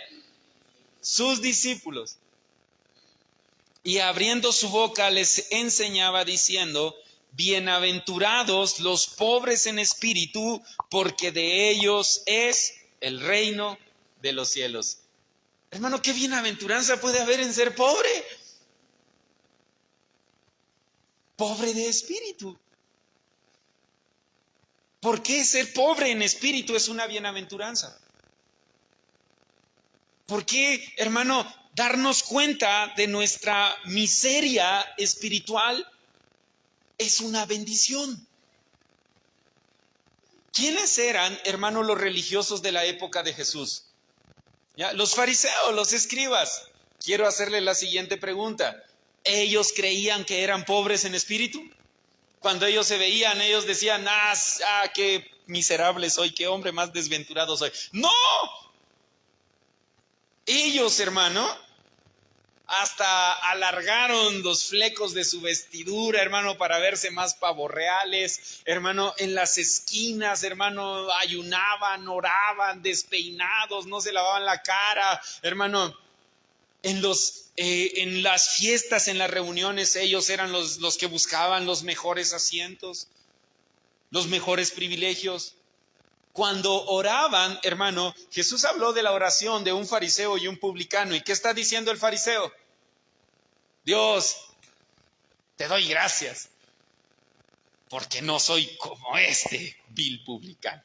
A: Sus discípulos. Y abriendo su boca les enseñaba diciendo, bienaventurados los pobres en espíritu, porque de ellos es el reino de los cielos. Hermano, ¿qué bienaventuranza puede haber en ser pobre? Pobre de espíritu. ¿Por qué ser pobre en espíritu es una bienaventuranza? ¿Por qué, hermano, darnos cuenta de nuestra miseria espiritual es una bendición? ¿Quiénes eran, hermano, los religiosos de la época de Jesús? ¿Ya? Los fariseos, los escribas. Quiero hacerle la siguiente pregunta. ¿Ellos creían que eran pobres en espíritu? Cuando ellos se veían, ellos decían, qué miserable soy, qué hombre más desventurado soy. ¡No! Ellos, hermano, hasta alargaron los flecos de su vestidura, hermano, para verse más pavorreales. Hermano, en las esquinas, hermano, ayunaban, oraban, despeinados, no se lavaban la cara. Hermano, en las fiestas, en las reuniones, ellos eran los que buscaban los mejores asientos, los mejores privilegios. Cuando oraban, hermano, Jesús habló de la oración de un fariseo y un publicano. ¿Y qué está diciendo el fariseo? Dios, te doy gracias, porque no soy como este vil publicano.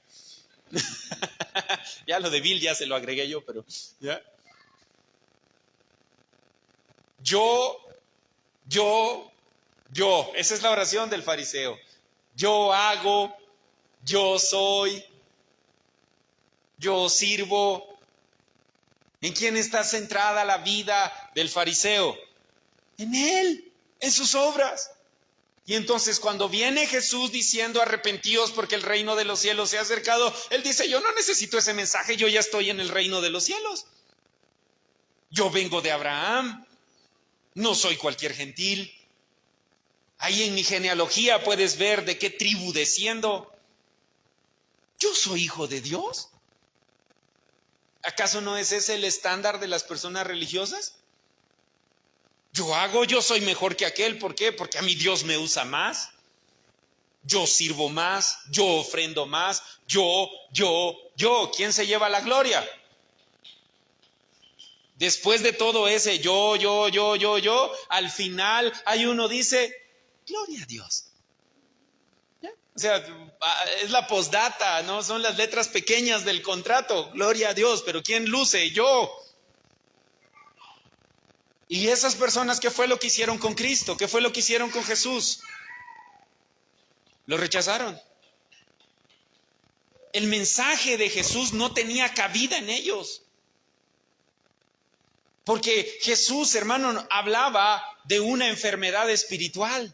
A: Ya lo de vil ya se lo agregué yo, pero ya. Yo, esa es la oración del fariseo. Yo hago, yo soy, yo sirvo. ¿En quién está centrada la vida del fariseo? En él, en sus obras. Y entonces cuando viene Jesús diciendo arrepentíos porque el reino de los cielos se ha acercado, él dice, yo no necesito ese mensaje, yo ya estoy en el reino de los cielos. Yo vengo de Abraham, no soy cualquier gentil. Ahí en mi genealogía puedes ver de qué tribu desciendo. Yo soy hijo de Dios. ¿Acaso no es ese el estándar de las personas religiosas? Yo hago, yo soy mejor que aquel. ¿Por qué? Porque a mí Dios me usa más. Yo sirvo más, yo ofrendo más, yo. ¿Quién se lleva la gloria? Después de todo ese yo, al final hay uno dice, gloria a Dios. ¿Ya? O sea, es la postdata, ¿no? Son las letras pequeñas del contrato, gloria a Dios, pero ¿quién luce? Yo. Y esas personas, ¿qué fue lo que hicieron con Cristo? ¿Qué fue lo que hicieron con Jesús? Lo rechazaron. El mensaje de Jesús no tenía cabida en ellos. Porque Jesús, hermano, hablaba de una enfermedad espiritual.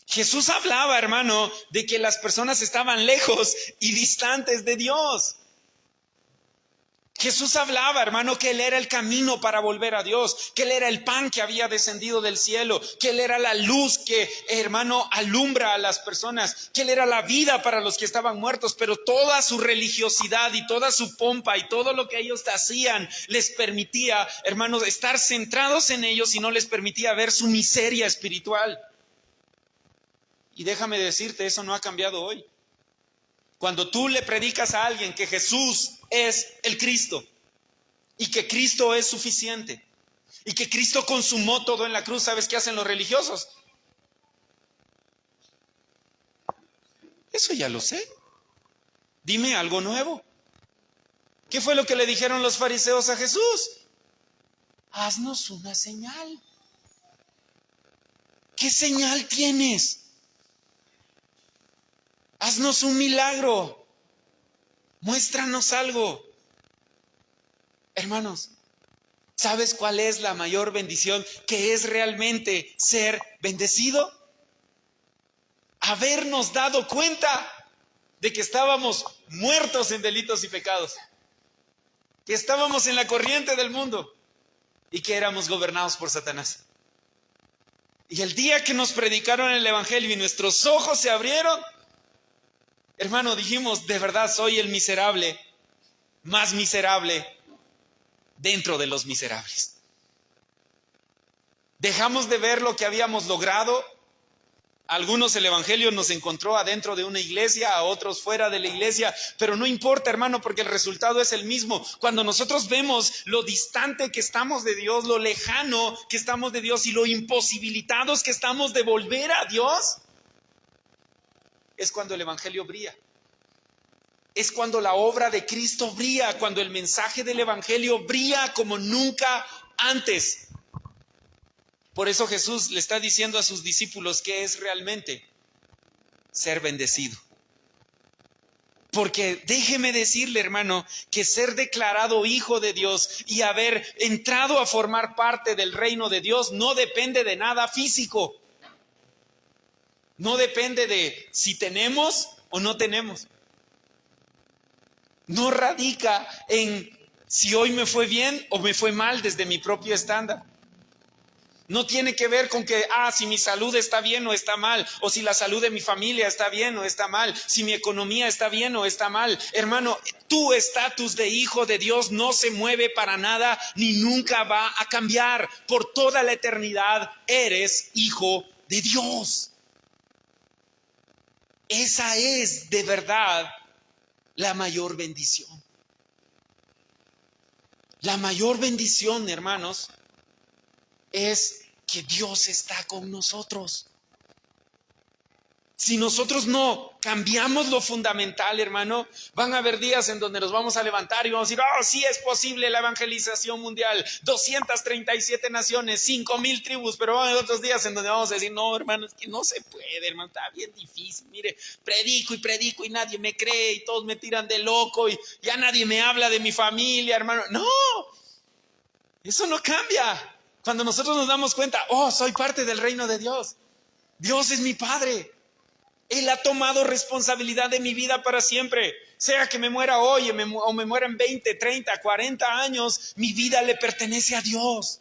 A: Jesús hablaba, hermano, de que las personas estaban lejos y distantes de Dios. Jesús hablaba, hermano, que Él era el camino para volver a Dios, que Él era el pan que había descendido del cielo, que Él era la luz que, hermano, alumbra a las personas, que Él era la vida para los que estaban muertos, pero toda su religiosidad y toda su pompa y todo lo que ellos hacían les permitía, hermanos, estar centrados en ellos y no les permitía ver su miseria espiritual. Y déjame decirte, eso no ha cambiado hoy. Cuando tú le predicas a alguien que Jesús es el Cristo y que Cristo es suficiente y que Cristo consumó todo en la cruz, ¿sabes qué hacen los religiosos? Eso ya lo sé. Dime algo nuevo. ¿Qué fue lo que le dijeron los fariseos a Jesús? Haznos una señal. ¿Qué señal tienes? Haznos un milagro. Muéstranos algo. Hermanos, ¿sabes cuál es la mayor bendición? ¿Qué es realmente ser bendecido? Habernos dado cuenta de que estábamos muertos en delitos y pecados, que estábamos en la corriente del mundo y que éramos gobernados por Satanás. Y el día que nos predicaron el evangelio y nuestros ojos se abrieron, hermano, dijimos, de verdad soy el miserable, más miserable dentro de los miserables. Dejamos de ver lo que habíamos logrado. A algunos el evangelio nos encontró adentro de una iglesia, a otros fuera de la iglesia, pero no importa, hermano, porque el resultado es el mismo. Cuando nosotros vemos lo distante que estamos de Dios, lo lejano que estamos de Dios y lo imposibilitados que estamos de volver a Dios, es cuando el evangelio brilla. Es cuando la obra de Cristo brilla, cuando el mensaje del evangelio brilla como nunca antes. Por eso Jesús le está diciendo a sus discípulos qué es realmente ser bendecido. Porque déjeme decirle, hermano, que ser declarado hijo de Dios y haber entrado a formar parte del reino de Dios no depende de nada físico. No depende de si tenemos o no tenemos. No radica en si hoy me fue bien o me fue mal desde mi propio estándar. No tiene que ver con que, si mi salud está bien o está mal, o si la salud de mi familia está bien o está mal, si mi economía está bien o está mal. Hermano, tu estatus de hijo de Dios no se mueve para nada ni nunca va a cambiar. Por toda la eternidad eres hijo de Dios. Esa es de verdad la mayor bendición. La mayor bendición, hermanos, es que Dios está con nosotros. Si nosotros no cambiamos lo fundamental, hermano, van a haber días en donde nos vamos a levantar y vamos a decir, sí es posible la evangelización mundial, 237 naciones, 5,000 tribus, pero van a haber otros días en donde vamos a decir, no, hermano, es que no se puede, hermano, está bien difícil, mire, predico y nadie me cree y todos me tiran de loco y ya nadie me habla de mi familia, hermano. No, eso no cambia. Cuando nosotros nos damos cuenta, soy parte del reino de Dios. Dios es mi Padre. Él ha tomado responsabilidad de mi vida para siempre. Sea que me muera hoy o me muera en 20, 30, 40 años, mi vida le pertenece a Dios.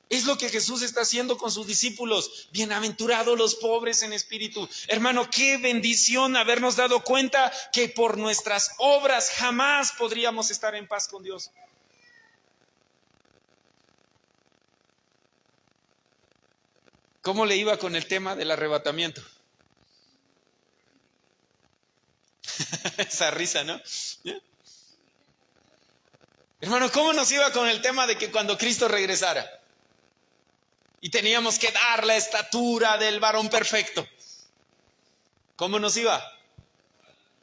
A: Es lo que Jesús está haciendo con sus discípulos. Bienaventurados los pobres en espíritu. Hermano, qué bendición habernos dado cuenta que por nuestras obras jamás podríamos estar en paz con Dios. ¿Cómo le iba con el tema del arrebatamiento? Esa risa, ¿no? ¿Yeah? Hermano, ¿cómo nos iba con el tema de que cuando Cristo regresara y teníamos que dar la estatura del varón perfecto? ¿Cómo nos iba?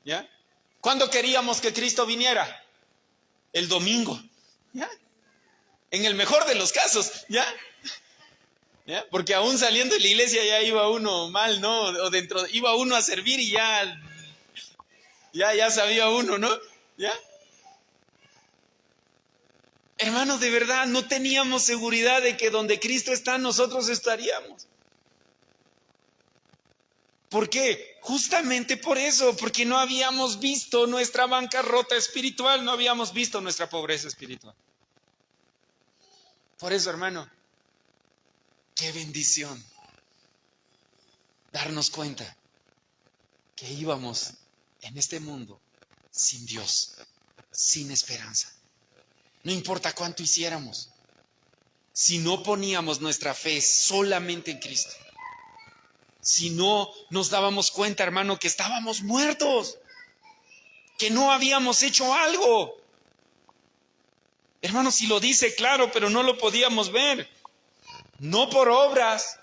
A: ¿Ya? ¿Cuándo queríamos que Cristo viniera? El domingo. ¿Ya? En el mejor de los casos. ¿Ya? ¿Ya? Porque aún saliendo de la iglesia ya iba uno mal, ¿no? O dentro iba uno a servir y ya sabía uno, ¿no? ¿Ya? Hermanos, de verdad, no teníamos seguridad de que donde Cristo está, nosotros estaríamos. ¿Por qué? Justamente por eso, porque no habíamos visto nuestra bancarrota espiritual, no habíamos visto nuestra pobreza espiritual. Por eso, hermano, qué bendición darnos cuenta que íbamos en este mundo sin Dios, sin esperanza. No importa cuánto hiciéramos, si no poníamos nuestra fe solamente en Cristo, si no nos dábamos cuenta, hermano, que estábamos muertos, que no habíamos hecho algo. Hermano, si lo dice claro, pero no lo podíamos ver, no por obras.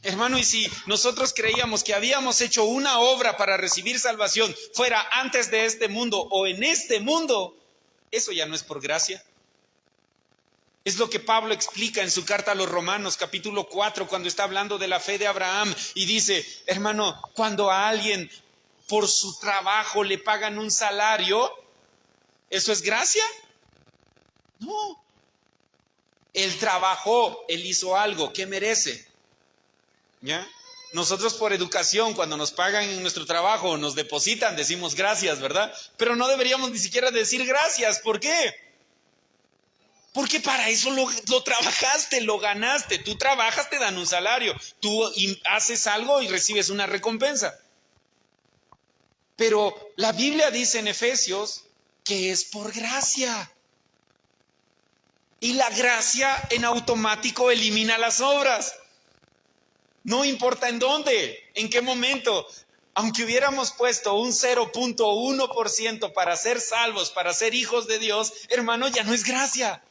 A: Hermano, y si nosotros creíamos que habíamos hecho una obra para recibir salvación, fuera antes de este mundo o en este mundo, eso ya no es por gracia. Es lo que Pablo explica en su carta a los Romanos, capítulo 4, cuando está hablando de la fe de Abraham y dice, hermano, cuando a alguien por su trabajo le pagan un salario, ¿eso es gracia? No. Él trabajó, él hizo algo, ¿qué merece? ¿Ya? Nosotros por educación, cuando nos pagan en nuestro trabajo, nos depositan, decimos gracias, ¿verdad? Pero no deberíamos ni siquiera decir gracias. ¿Por qué? Porque para eso lo trabajaste, lo ganaste. Tú trabajas, te dan un salario. Tú haces algo y recibes una recompensa. Pero la Biblia dice en Efesios que es por gracia. Y la gracia en automático elimina las obras. No importa en dónde, en qué momento. Aunque hubiéramos puesto un 0.1% para ser salvos, para ser hijos de Dios, hermano, ya no es gracia.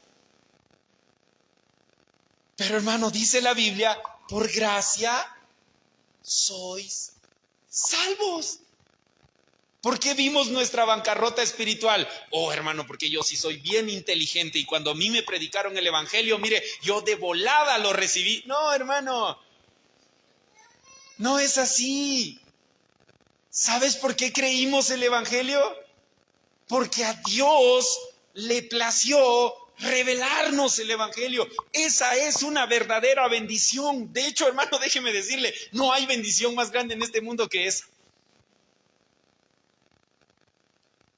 A: Pero hermano, dice la Biblia, por gracia sois salvos. ¿Por qué vimos nuestra bancarrota espiritual? Hermano, porque yo sí soy bien inteligente y cuando a mí me predicaron el evangelio, mire, yo de volada lo recibí. No, hermano, no es así. ¿Sabes por qué creímos el evangelio? Porque a Dios le plació revelarnos el evangelio. Esa es una verdadera bendición. De hecho, hermano, déjeme decirle, no hay bendición más grande en este mundo que esa.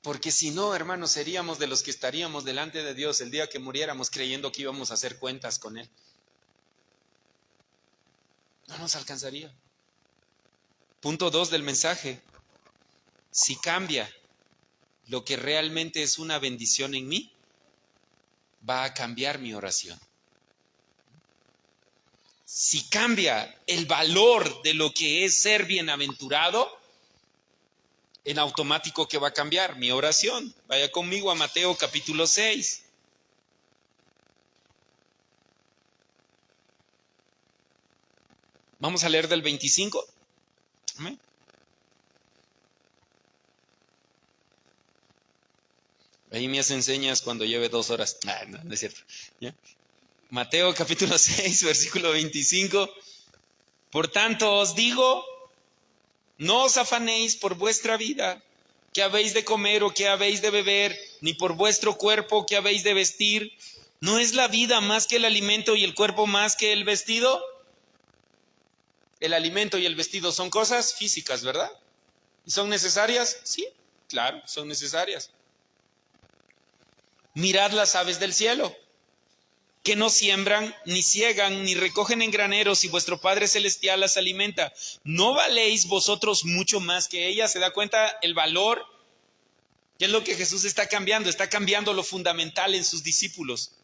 A: Porque si no, hermanos, seríamos de los que estaríamos delante de Dios el día que muriéramos creyendo que íbamos a hacer cuentas con Él. No nos alcanzaría. Punto 2 del mensaje. Si cambia lo que realmente es una bendición en mí, va a cambiar mi oración. Si cambia el valor de lo que es ser bienaventurado, en automático que va a cambiar mi oración. Vaya conmigo a Mateo capítulo 6. Vamos a leer del 25. ¿Amén? Ahí me hacen señas cuando lleve 2 horas. No es cierto. ¿Ya? Mateo capítulo 6, versículo 25. Por tanto os digo, no os afanéis por vuestra vida, qué habéis de comer o qué habéis de beber, ni por vuestro cuerpo, qué habéis de vestir. ¿No es la vida más que el alimento y el cuerpo más que el vestido? El alimento y el vestido son cosas físicas, ¿verdad? ¿Y son necesarias? Sí, claro, son necesarias. Mirad las aves del cielo, que no siembran, ni ciegan, ni recogen en graneros, y vuestro Padre Celestial las alimenta. ¿No valéis vosotros mucho más que ellas? ¿Se da cuenta el valor? ¿Qué es lo que Jesús está cambiando? Está cambiando lo fundamental en sus discípulos.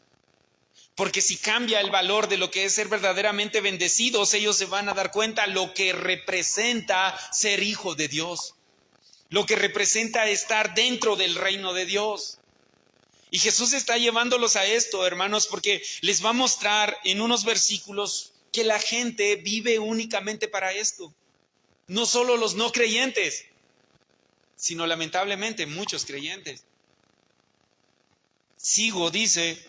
A: Porque si cambia el valor de lo que es ser verdaderamente bendecidos, ellos se van a dar cuenta lo que representa ser hijo de Dios. Lo que representa estar dentro del reino de Dios. Y Jesús está llevándolos a esto, hermanos, porque les va a mostrar en unos versículos que la gente vive únicamente para esto. No solo los no creyentes, sino lamentablemente muchos creyentes. Sigo, dice,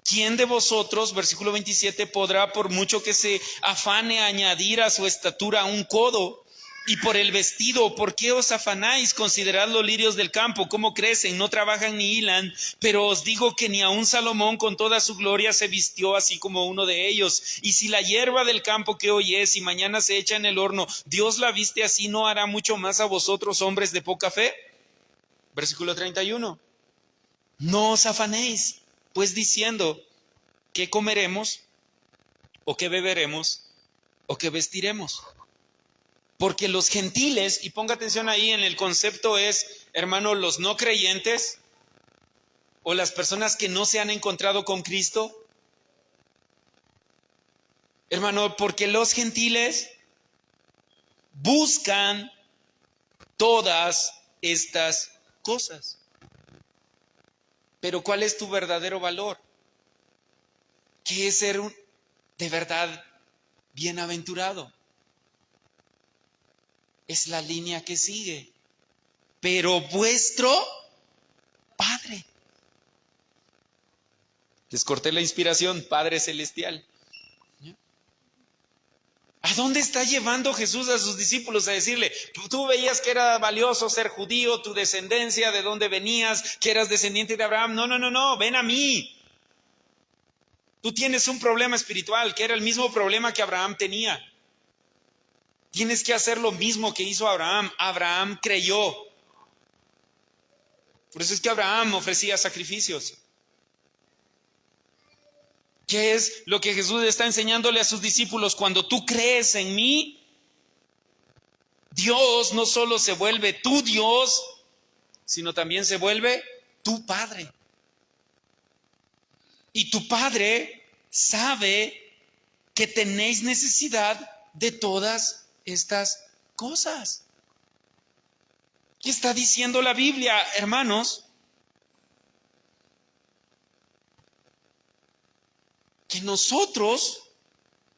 A: ¿quién de vosotros, versículo 27, podrá por mucho que se afane añadir a su estatura un codo? Y por el vestido, ¿por qué os afanáis? Considerad los lirios del campo, cómo crecen, no trabajan ni hilan, pero os digo que ni aun Salomón con toda su gloria se vistió así como uno de ellos. Y si la hierba del campo que hoy es y mañana se echa en el horno, Dios la viste así, ¿no hará mucho más a vosotros, hombres de poca fe? Versículo 31. No os afanéis, pues diciendo, ¿qué comeremos? ¿O qué beberemos? ¿O qué vestiremos? Porque los gentiles, y ponga atención ahí en el concepto es, hermano, los no creyentes o las personas que no se han encontrado con Cristo. Hermano, porque los gentiles buscan todas estas cosas. Pero ¿cuál es tu verdadero valor? ¿Qué es ser de verdad bienaventurado? Es la línea que sigue. Pero vuestro Padre. Les corté la inspiración, Padre Celestial. ¿A dónde está llevando Jesús a sus discípulos a decirle, tú veías que era valioso ser judío, tu descendencia, de dónde venías, que eras descendiente de Abraham? No, ven a mí. Tú tienes un problema espiritual, que era el mismo problema que Abraham tenía. Tienes que hacer lo mismo que hizo Abraham. Abraham creyó. Por eso es que Abraham ofrecía sacrificios. ¿Qué es lo que Jesús está enseñándole a sus discípulos? Cuando tú crees en mí, Dios no solo se vuelve tu Dios, sino también se vuelve tu Padre. Y tu Padre sabe que tenéis necesidad de todas estas cosas. ¿Qué está diciendo la Biblia, hermanos? Que nosotros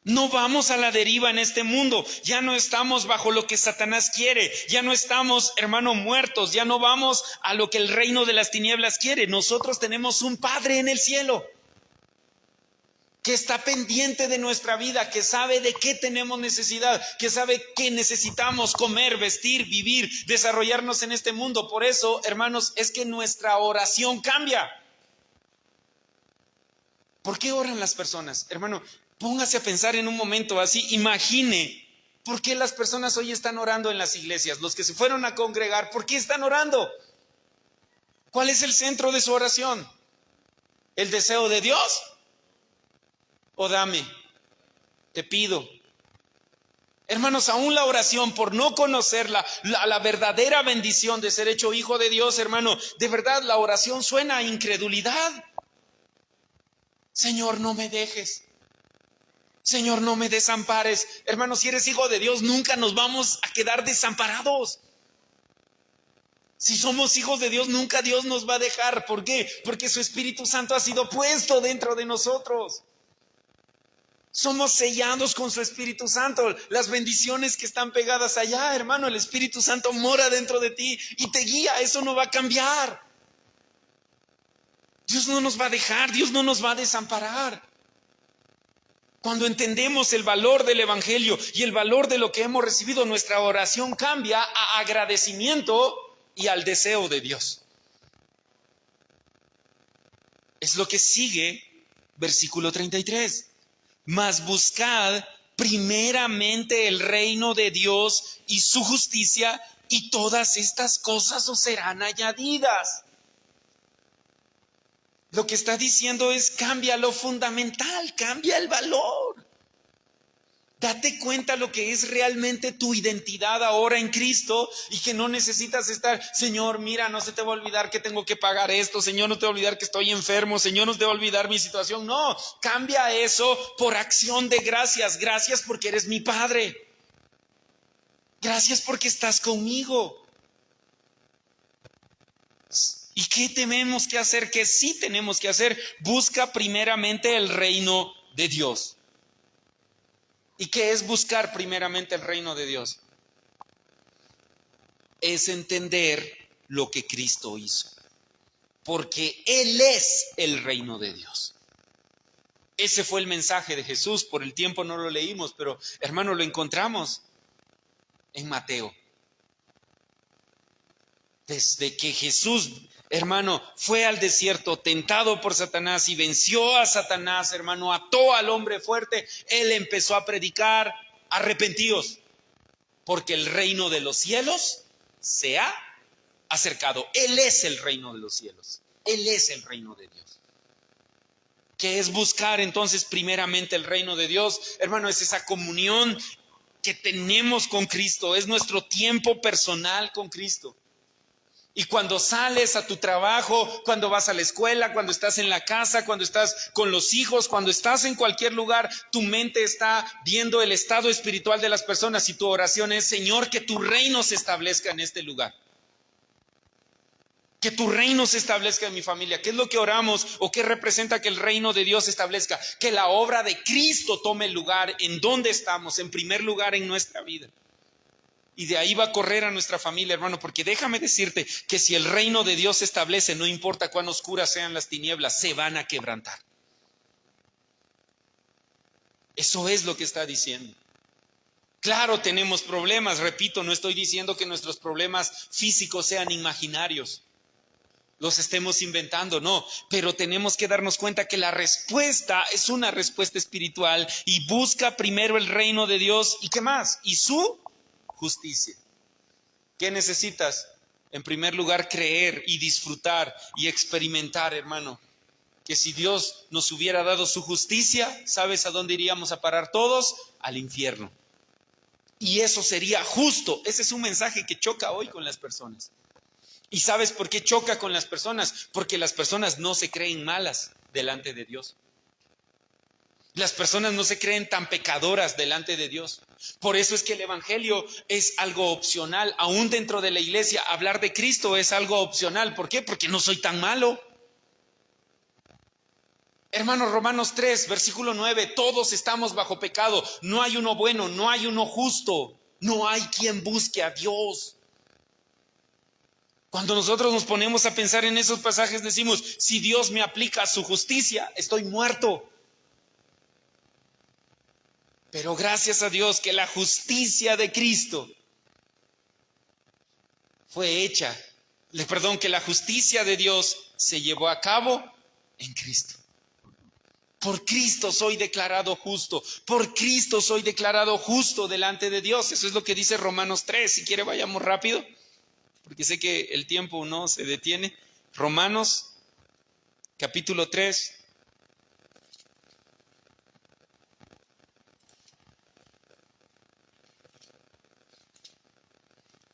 A: no vamos a la deriva en este mundo. Ya no estamos bajo lo que Satanás quiere. Ya no estamos, hermano, muertos. Ya no vamos a lo que el reino de las tinieblas quiere. Nosotros tenemos un Padre en el cielo que está pendiente de nuestra vida, que sabe de qué tenemos necesidad, que sabe qué necesitamos comer, vestir, vivir, desarrollarnos en este mundo. Por eso, hermanos, es que nuestra oración cambia. ¿Por qué oran las personas? Hermano, póngase a pensar en un momento así, imagine, ¿por qué las personas hoy están orando en las iglesias? Los que se fueron a congregar, ¿por qué están orando? ¿Cuál es el centro de su oración? ¿El deseo de Dios? ¿O dame? Te pido. Hermanos, aún la oración por no conocer la verdadera bendición de ser hecho hijo de Dios, hermano, de verdad la oración suena a incredulidad. Señor, no me dejes. Señor, no me desampares. Hermanos, si eres hijo de Dios, nunca nos vamos a quedar desamparados. Si somos hijos de Dios, nunca Dios nos va a dejar. ¿Por qué? Porque su Espíritu Santo ha sido puesto dentro de nosotros. Somos sellados con su Espíritu Santo. Las bendiciones que están pegadas allá, hermano, el Espíritu Santo mora dentro de ti y te guía. Eso no va a cambiar. Dios no nos va a dejar, Dios no nos va a desamparar. Cuando entendemos el valor del Evangelio y el valor de lo que hemos recibido, nuestra oración cambia a agradecimiento y al deseo de Dios. Es lo que sigue, versículo 33. Mas buscad primeramente el reino de Dios y su justicia, y todas estas cosas os serán añadidas. Lo que está diciendo es: cambia lo fundamental, cambia el valor. Date cuenta lo que es realmente tu identidad ahora en Cristo y que no necesitas estar, Señor, mira, no se te va a olvidar que tengo que pagar esto, Señor, no te va a olvidar que estoy enfermo, Señor, no te va a olvidar mi situación. No, cambia eso por acción de gracias. Gracias porque eres mi Padre. Gracias porque estás conmigo. ¿Y qué tenemos que hacer? ¿Qué sí tenemos que hacer? Busca primeramente el reino de Dios. ¿Y qué es buscar primeramente el reino de Dios? Es entender lo que Cristo hizo. Porque Él es el reino de Dios. Ese fue el mensaje de Jesús. Por el tiempo no lo leímos, pero hermano, lo encontramos en Mateo. Desde que Jesús, hermano, fue al desierto tentado por Satanás y venció a Satanás, hermano, ató al hombre fuerte, Él empezó a predicar: arrepentíos, porque el reino de los cielos se ha acercado. Él es el reino de los cielos. Él es el reino de Dios. ¿Qué es buscar entonces primeramente el reino de Dios? Hermano, es esa comunión que tenemos con Cristo, es nuestro tiempo personal con Cristo. Y cuando sales a tu trabajo, cuando vas a la escuela, cuando estás en la casa, cuando estás con los hijos, cuando estás en cualquier lugar, tu mente está viendo el estado espiritual de las personas y tu oración es: Señor, que tu reino se establezca en este lugar. Que tu reino se establezca en mi familia. ¿Qué es lo que oramos o qué representa que el reino de Dios se establezca? Que la obra de Cristo tome lugar en donde estamos, en primer lugar en nuestra vida. Y de ahí va a correr a nuestra familia, hermano, porque déjame decirte que si el reino de Dios se establece, no importa cuán oscuras sean las tinieblas, se van a quebrantar. Eso es lo que está diciendo. Claro, tenemos problemas, repito, no estoy diciendo que nuestros problemas físicos sean imaginarios, los estemos inventando, no, pero tenemos que darnos cuenta que la respuesta es una respuesta espiritual y busca primero el reino de Dios. ¿Y qué más? Y su justicia. ¿Qué necesitas? En primer lugar, creer y disfrutar y experimentar, hermano, que si Dios nos hubiera dado su justicia, ¿sabes a dónde iríamos a parar todos? Al infierno. Y eso sería justo. Ese es un mensaje que choca hoy con las personas. ¿Y sabes por qué choca con las personas? Porque las personas no se creen malas delante de Dios. Las personas no se creen tan pecadoras delante de Dios. Por eso es que el Evangelio es algo opcional. Aún dentro de la iglesia, hablar de Cristo es algo opcional. ¿Por qué? Porque no soy tan malo. Hermanos, Romanos 3, versículo 9, todos estamos bajo pecado. No hay uno bueno, no hay uno justo. No hay quien busque a Dios. Cuando nosotros nos ponemos a pensar en esos pasajes, decimos: si Dios me aplica su justicia, estoy muerto. Pero gracias a Dios que la justicia de Cristo fue hecha, que la justicia de Dios se llevó a cabo en Cristo. Por Cristo soy declarado justo, por Cristo soy declarado justo delante de Dios. Eso es lo que dice Romanos 3, si quiere vayamos rápido, porque sé que el tiempo no se detiene. Romanos capítulo 3.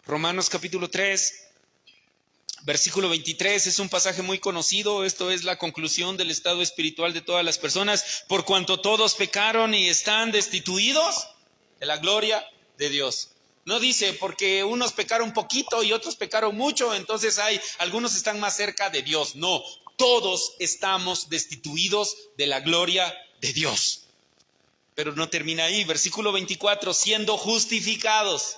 A: Romanos capítulo 3, versículo 23, es un pasaje muy conocido. Esto es la conclusión del estado espiritual de todas las personas. Por cuanto todos pecaron y están destituidos de la gloria de Dios. No dice porque unos pecaron poquito y otros pecaron mucho, entonces algunos están más cerca de Dios. No, todos estamos destituidos de la gloria de Dios. Pero no termina ahí. Versículo 24, siendo justificados.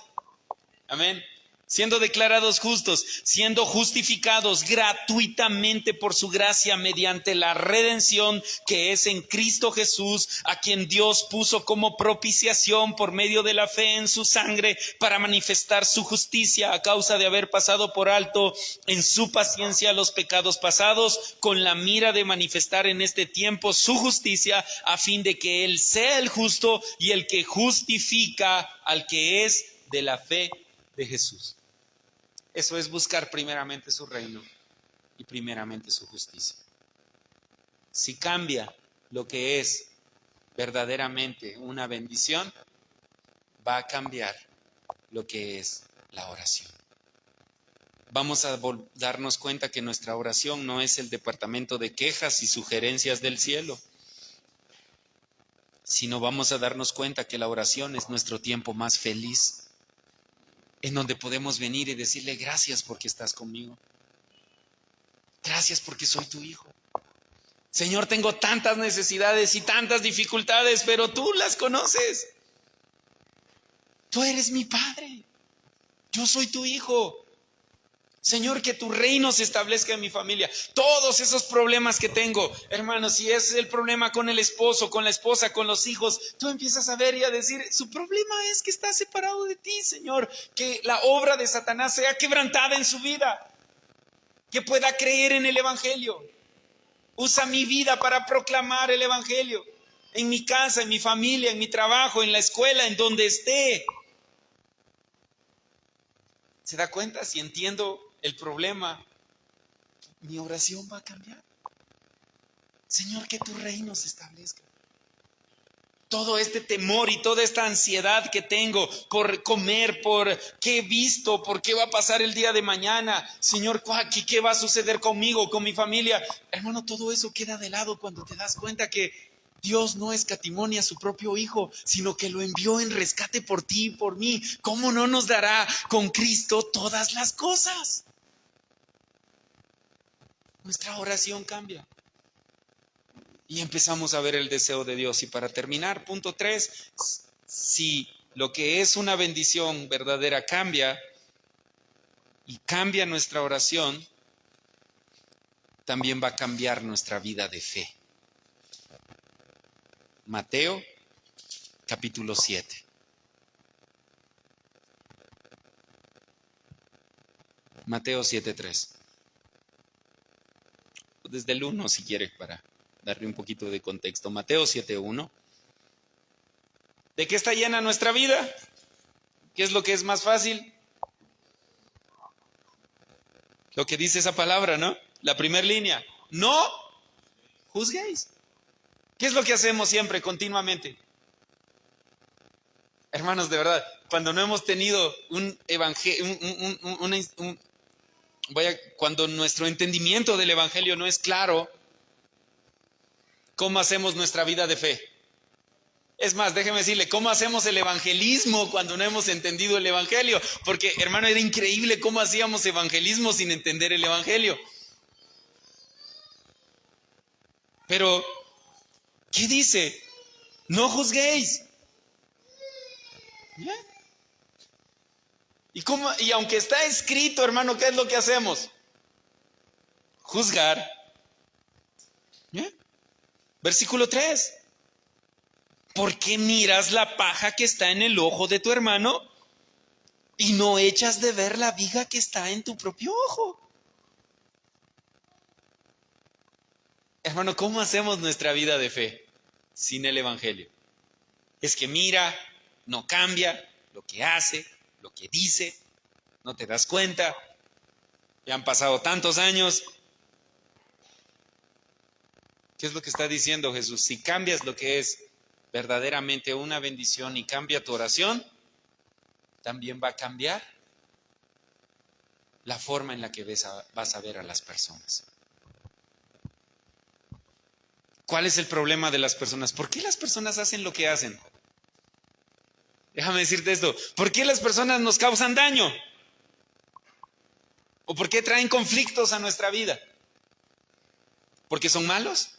A: Amén. Siendo declarados justos, siendo justificados gratuitamente por su gracia mediante la redención que es en Cristo Jesús, a quien Dios puso como propiciación por medio de la fe en su sangre para manifestar su justicia a causa de haber pasado por alto en su paciencia los pecados pasados, con la mira de manifestar en este tiempo su justicia, a fin de que Él sea el justo y el que justifica al que es de la fe de Jesús. Eso es buscar primeramente su reino y primeramente su justicia. Si cambia lo que es verdaderamente una bendición, va a cambiar lo que es la oración. Vamos a darnos cuenta que nuestra oración no es el departamento de quejas y sugerencias del cielo, sino vamos a darnos cuenta que la oración es nuestro tiempo más feliz, en donde podemos venir y decirle gracias porque estás conmigo. Gracias porque soy tu hijo. Señor, tengo tantas necesidades y tantas dificultades, pero tú las conoces. Tú eres mi padre. Yo soy tu hijo. Señor, que tu reino se establezca en mi familia. Todos esos problemas que tengo, hermanos, si es el problema con el esposo, con la esposa, con los hijos, tú empiezas a ver y a decir, su problema es que está separado de ti, Señor. Que la obra de Satanás sea quebrantada en su vida. Que pueda creer en el evangelio. Usa mi vida para proclamar el evangelio. En mi casa, en mi familia, en mi trabajo, en la escuela, en donde esté. ¿Se da cuenta? Si entiendo el problema, mi oración va a cambiar. Señor, que tu reino se establezca. Todo este temor y toda esta ansiedad que tengo por comer, por qué he visto, por qué va a pasar el día de mañana. Señor, ¿qué va a suceder conmigo, con mi familia? Hermano, todo eso queda de lado cuando te das cuenta que Dios no escatimó a su propio Hijo, sino que lo envió en rescate por ti y por mí. ¿Cómo no nos dará con Cristo todas las cosas? Nuestra oración cambia. Y empezamos a ver el deseo de Dios. Y para terminar, punto 3, si lo que es una bendición verdadera cambia y cambia nuestra oración, también va a cambiar nuestra vida de fe. Mateo capítulo 7. Mateo 7:3. Desde el 1 si quiere, para darle un poquito de contexto. Mateo 7:1. ¿De qué está llena nuestra vida? ¿Qué es lo que es más fácil? Lo que dice esa palabra, ¿no? La primera línea. No juzguéis. ¿Qué es lo que hacemos siempre, continuamente? Hermanos, de verdad, cuando no hemos tenido un evangelio, cuando nuestro entendimiento del evangelio no es claro, ¿cómo hacemos nuestra vida de fe? Es más, déjeme decirle, ¿cómo hacemos el evangelismo cuando no hemos entendido el evangelio? Porque, hermano, era increíble cómo hacíamos evangelismo sin entender el evangelio. Pero, ¿qué dice? No juzguéis. ¿Ya? Y aunque está escrito, hermano, ¿qué es lo que hacemos? Juzgar. ¿Ya? Versículo 3. ¿Por qué miras la paja que está en el ojo de tu hermano y no echas de ver la viga que está en tu propio ojo? Hermano, ¿cómo hacemos nuestra vida de fe sin el evangelio? Es que mira, no cambia lo que hace, lo que dice, no te das cuenta. Ya han pasado tantos años ¿Qué es lo que está diciendo Jesús? Si cambias lo que es verdaderamente una bendición y cambia tu oración, también va a cambiar la forma en la que vas a ver a las personas. ¿Cuál es el problema de las personas? ¿Por qué las personas hacen lo que hacen? Déjame decirte esto. ¿Por qué las personas nos causan daño? ¿O por qué traen conflictos a nuestra vida? ¿Porque son malos?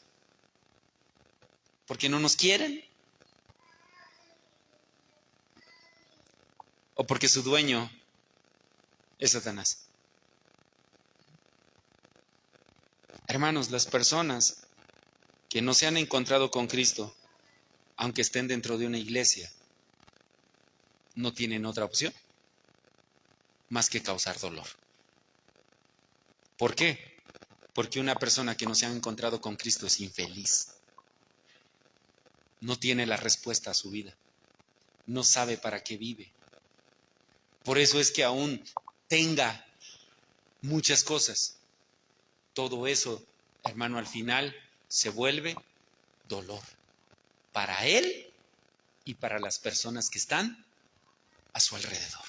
A: ¿Porque no nos quieren? ¿O porque su dueño es Satanás? Hermanos, las personas que no se han encontrado con Cristo, aunque estén dentro de una iglesia, no tienen otra opción más que causar dolor. ¿Por qué? Porque una persona que no se ha encontrado con Cristo es infeliz. No tiene la respuesta a su vida. No sabe para qué vive. Por eso es que aún tenga muchas cosas, todo eso, hermano, al final se vuelve dolor para él y para las personas que están a su alrededor.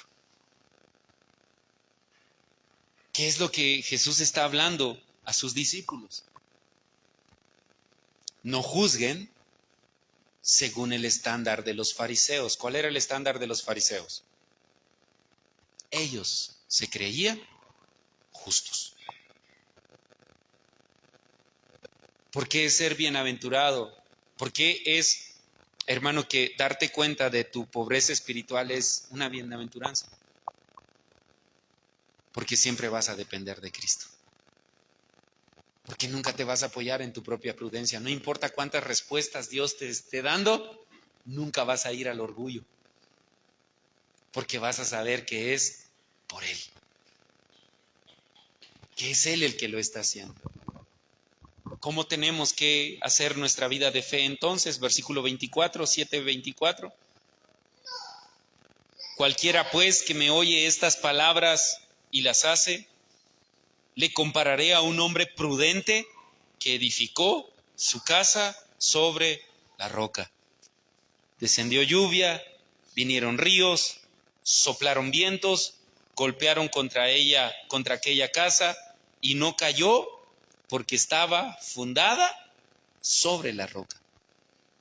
A: ¿Qué es lo que Jesús está hablando a sus discípulos? No juzguen según el estándar de los fariseos. ¿Cuál era el estándar de los fariseos? Ellos se creían justos. ¿Por qué es ser bienaventurado? ¿Por qué es, hermano, que darte cuenta de tu pobreza espiritual es una bienaventuranza? Porque siempre vas a depender de Cristo. Porque nunca te vas a apoyar en tu propia prudencia. No importa cuántas respuestas Dios te esté dando, nunca vas a ir al orgullo. Porque vas a saber que es por Él. Que es Él el que lo está haciendo. ¿Cómo tenemos que hacer nuestra vida de fe entonces? Versículo 24, 7:24. Cualquiera pues que me oye estas palabras y las hace, le compararé a un hombre prudente que edificó su casa sobre la roca. Descendió lluvia, vinieron ríos, soplaron vientos, golpearon contra aquella casa y no cayó porque estaba fundada sobre la roca.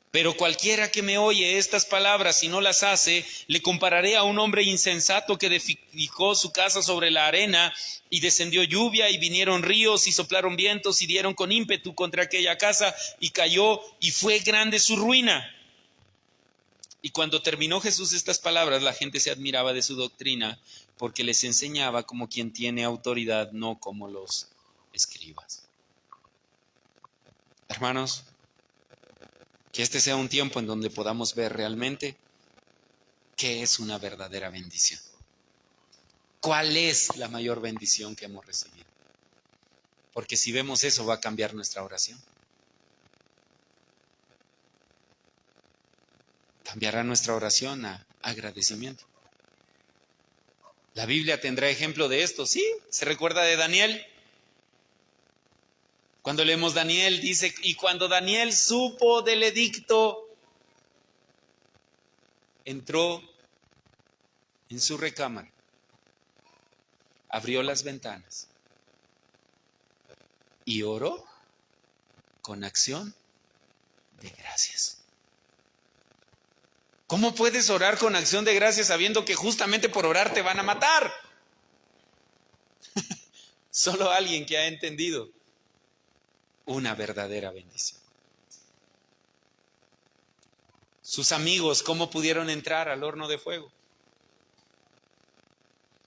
A: Pero cualquiera que me oye estas palabras y no las hace, le compararé a un hombre insensato que edificó su casa sobre la arena, y descendió lluvia, y vinieron ríos, y soplaron vientos, y dieron con ímpetu contra aquella casa, y cayó, y fue grande su ruina. Y cuando terminó Jesús estas palabras, la gente se admiraba de su doctrina, porque les enseñaba como quien tiene autoridad, no como los escribas. Hermanos, que este sea un tiempo en donde podamos ver realmente qué es una verdadera bendición. ¿Cuál es la mayor bendición que hemos recibido? Porque si vemos eso, va a cambiar nuestra oración. Cambiará nuestra oración a agradecimiento. La Biblia tendrá ejemplo de esto, ¿sí? ¿Se recuerda de Daniel? Cuando leemos Daniel, dice, y cuando Daniel supo del edicto, entró en su recámara, abrió las ventanas y oró con acción de gracias. ¿Cómo puedes orar con acción de gracias sabiendo que justamente por orar te van a matar? Solo alguien que ha entendido una verdadera bendición. Sus amigos, ¿cómo pudieron entrar al horno de fuego?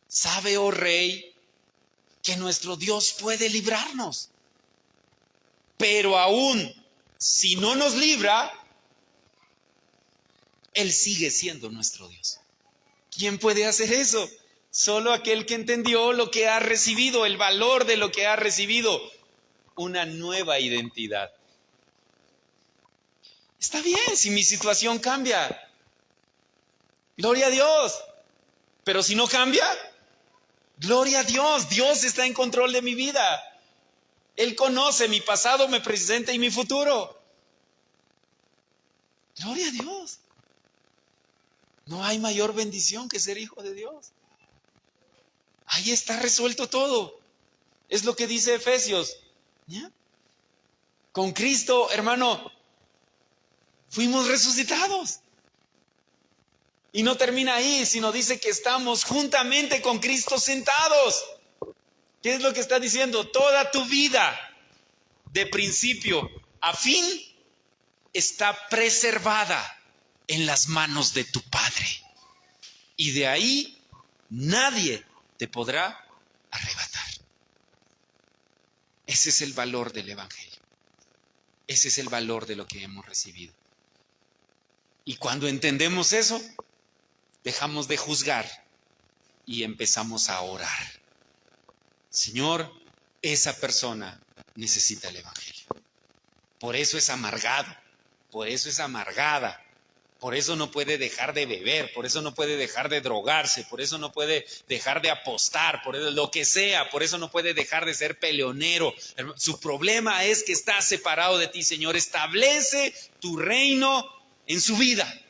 A: ¿Sabe, oh rey, que nuestro Dios puede librarnos? Pero aún si no nos libra, Él sigue siendo nuestro Dios. ¿Quién puede hacer eso? Solo aquel que entendió lo que ha recibido, el valor de lo que ha recibido. Una nueva identidad. Está bien si mi situación cambia. Gloria a Dios. Pero si no cambia, gloria a Dios. Dios está en control de mi vida. Él conoce mi pasado, mi presente y mi futuro. Gloria a Dios. No hay mayor bendición que ser hijo de Dios. Ahí está resuelto todo. Es lo que dice Efesios. ¿Ya? Con Cristo, hermano, fuimos resucitados. Y no termina ahí, sino dice que estamos juntamente con Cristo sentados. ¿Qué es lo que está diciendo? Toda tu vida, de principio a fin, está preservada en las manos de tu Padre. Y de ahí nadie te podrá arrebatar. Ese es el valor del Evangelio. Ese es el valor de lo que hemos recibido. Y cuando entendemos eso, dejamos de juzgar y empezamos a orar. Señor, esa persona necesita el Evangelio. Por eso es amargado, por eso es amargada, por eso no puede dejar de beber, por eso no puede dejar de drogarse, por eso no puede dejar de apostar, por eso, lo que sea, por eso no puede dejar de ser peleonero. Su problema es que está separado de ti, Señor. Establece tu reino en su vida.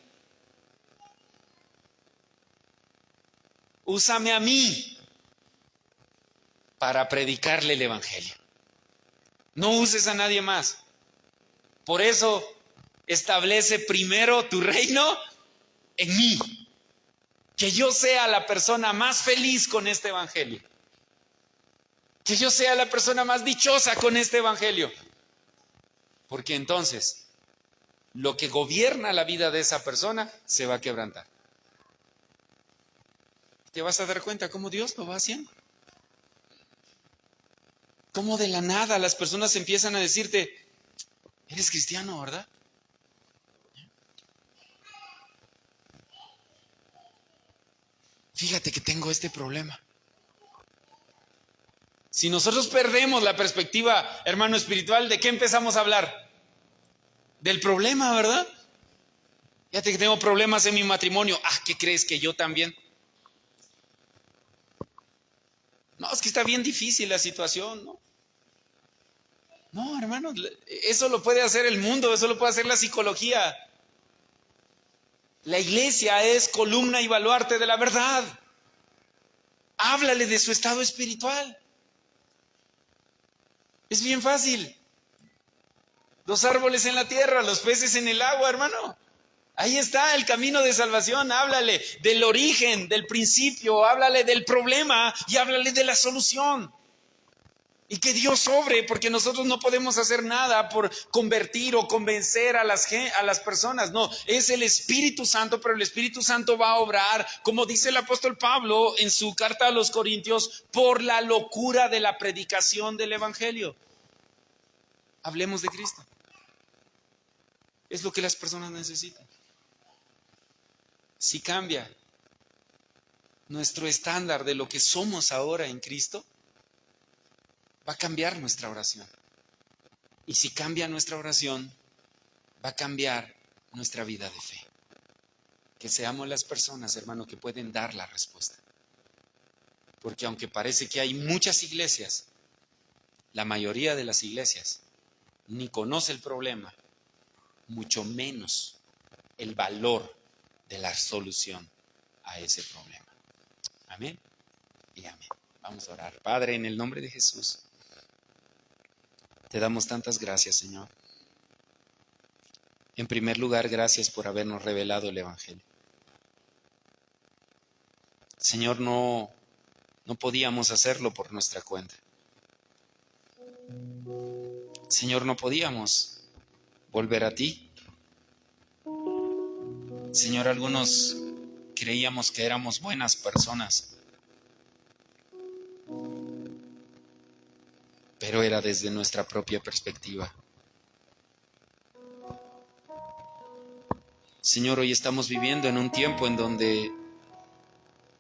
A: Úsame a mí para predicarle el Evangelio. No uses a nadie más. Por eso establece primero tu reino en mí. Que yo sea la persona más feliz con este Evangelio. Que yo sea la persona más dichosa con este Evangelio. Porque entonces lo que gobierna la vida de esa persona se va a quebrantar. Te vas a dar cuenta cómo Dios lo va haciendo. Cómo de la nada las personas empiezan a decirte, eres cristiano, ¿verdad? Fíjate que tengo este problema. Si nosotros perdemos la perspectiva, hermano espiritual, ¿de qué empezamos a hablar? Del problema, ¿verdad? Fíjate que tengo problemas en mi matrimonio. Ah, ¿qué crees? Que yo también. No, es que está bien difícil la situación, ¿no? No, hermano, eso lo puede hacer el mundo, eso lo puede hacer la psicología. La iglesia es columna y baluarte de la verdad. Háblale de su estado espiritual. Es bien fácil. Los árboles en la tierra, los peces en el agua, hermano. Ahí está el camino de salvación. Háblale del origen, del principio, háblale del problema y háblale de la solución. Y que Dios obre, porque nosotros no podemos hacer nada por convertir o convencer a las personas. No, es el Espíritu Santo, pero el Espíritu Santo va a obrar, como dice el apóstol Pablo en su carta a los Corintios, por la locura de la predicación del Evangelio. Hablemos de Cristo. Es lo que las personas necesitan. Si cambia nuestro estándar de lo que somos ahora en Cristo, va a cambiar nuestra oración. Y si cambia nuestra oración, va a cambiar nuestra vida de fe. Que seamos las personas, hermano, que pueden dar la respuesta. Porque aunque parece que hay muchas iglesias, la mayoría de las iglesias ni conoce el problema, mucho menos el valor de la solución a ese problema. Amén y amén. Vamos a orar. Padre, en el nombre de Jesús, te damos tantas gracias, Señor. En primer lugar, gracias por habernos revelado el Evangelio. Señor, no podíamos hacerlo por nuestra cuenta. Señor, no podíamos volver a ti. Señor, algunos creíamos que éramos buenas personas, pero era desde nuestra propia perspectiva. Señor, hoy estamos viviendo en un tiempo en donde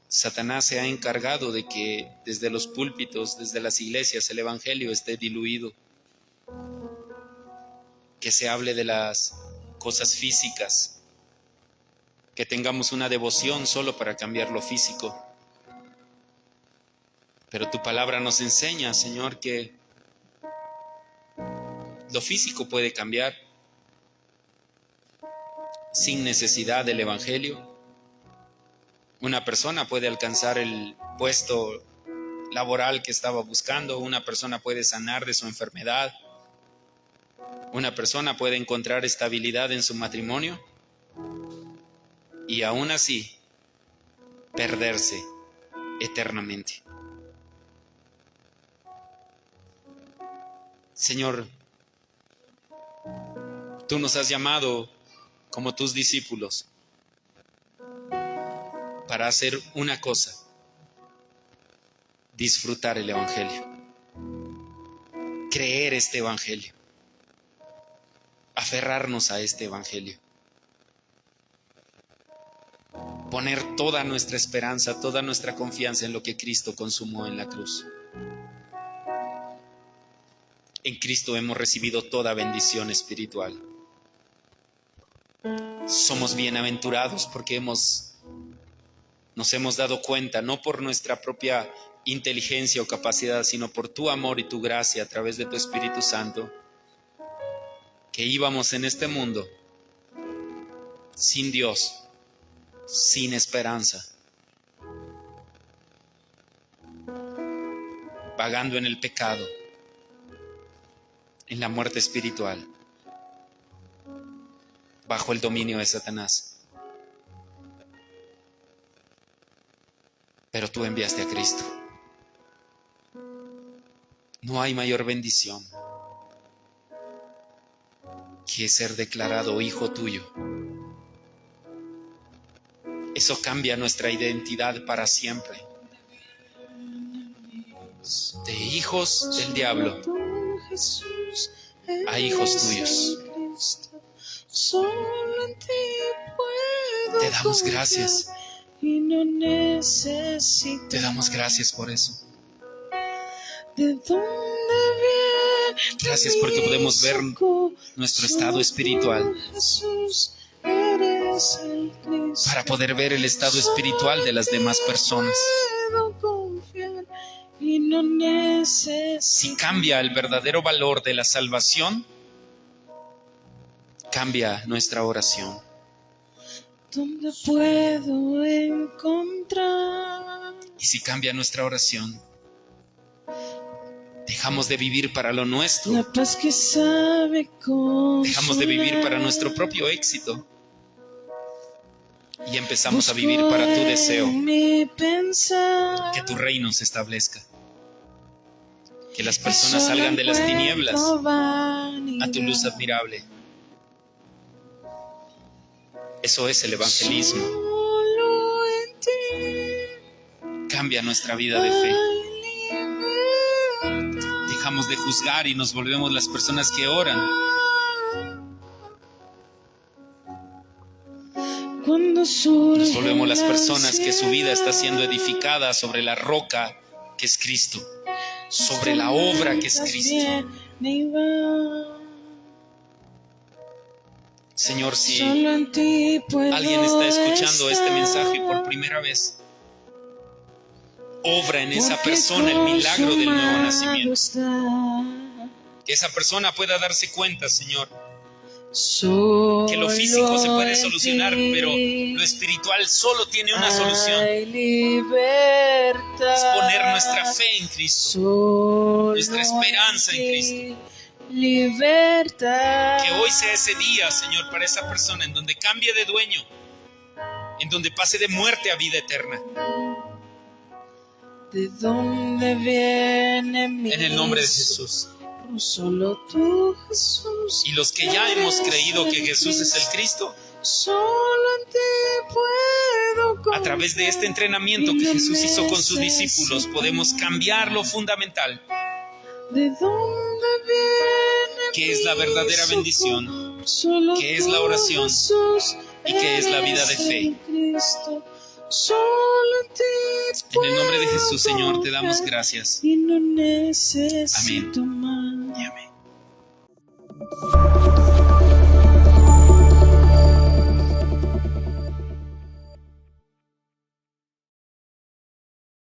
A: Satanás se ha encargado de que desde los púlpitos, desde las iglesias, el Evangelio esté diluido. Que se hable de las cosas físicas, que tengamos una devoción solo para cambiar lo físico. Pero tu palabra nos enseña, Señor, que Lo físico puede cambiar sin necesidad del Evangelio. Una persona puede alcanzar el puesto laboral que estaba buscando, una persona puede sanar de su enfermedad, una persona puede encontrar estabilidad en su matrimonio y aún así perderse eternamente. Señor, tú nos has llamado como tus discípulos para hacer una cosa: disfrutar el Evangelio, creer este Evangelio, aferrarnos a este Evangelio, poner toda nuestra esperanza, toda nuestra confianza en lo que Cristo consumó en la cruz. En Cristo hemos recibido toda bendición espiritual. Somos bienaventurados porque nos hemos dado cuenta, no por nuestra propia inteligencia o capacidad, sino por tu amor y tu gracia a través de tu Espíritu Santo, que íbamos en este mundo sin Dios, sin esperanza, vagando en el pecado, en la muerte espiritual, bajo el dominio de Satanás. Pero tú enviaste a Cristo. No hay mayor bendición que ser declarado hijo tuyo. Eso cambia nuestra identidad para siempre. De hijos del diablo a hijos tuyos. Te damos gracias. Te damos gracias por eso. Gracias porque podemos ver nuestro estado espiritual, para poder ver el estado espiritual de las demás personas. Si cambia el verdadero valor de la salvación, cambia nuestra oración.
B: ¿Dónde puedo encontrar?
A: Y si cambia nuestra oración, dejamos de vivir para lo nuestro.
B: La paz que sabe consolar.
A: Dejamos de vivir para nuestro propio éxito y empezamos a vivir para tu deseo. Que tu reino se establezca. Que las personas salgan de las tinieblas a tu luz admirable. Eso es el evangelismo. Cambia nuestra vida de fe. Dejamos de juzgar y nos volvemos las personas que oran. Nos volvemos las personas que su vida está siendo edificada sobre la roca que es Cristo, sobre la obra que es Cristo. Señor, si alguien está escuchando este mensaje por primera vez, obra en esa persona el milagro del nuevo nacimiento. Que esa persona pueda darse cuenta, Señor, que lo físico se puede solucionar, pero lo espiritual solo tiene una solución. Es poner nuestra fe en Cristo, nuestra esperanza en Cristo. Que hoy sea ese día, Señor, para esa persona en donde cambie de dueño, en donde pase de muerte a vida eterna.
B: ¿De dónde viene mi
A: En el nombre de Jesús.
B: Solo tú, Jesús.
A: Y los que ya hemos creído que Jesús es el Cristo,
B: solo en ti puedo confiar.
A: A través de este entrenamiento que Jesús hizo con sus discípulos, podemos cambiar lo fundamental,
B: ¿de dónde viene
A: que es la verdadera bendición, que es la oración y que es la vida de fe. En el nombre de Jesús, Señor, te damos gracias.
B: Y no necesito
A: Amén.
B: más.
A: Y amén.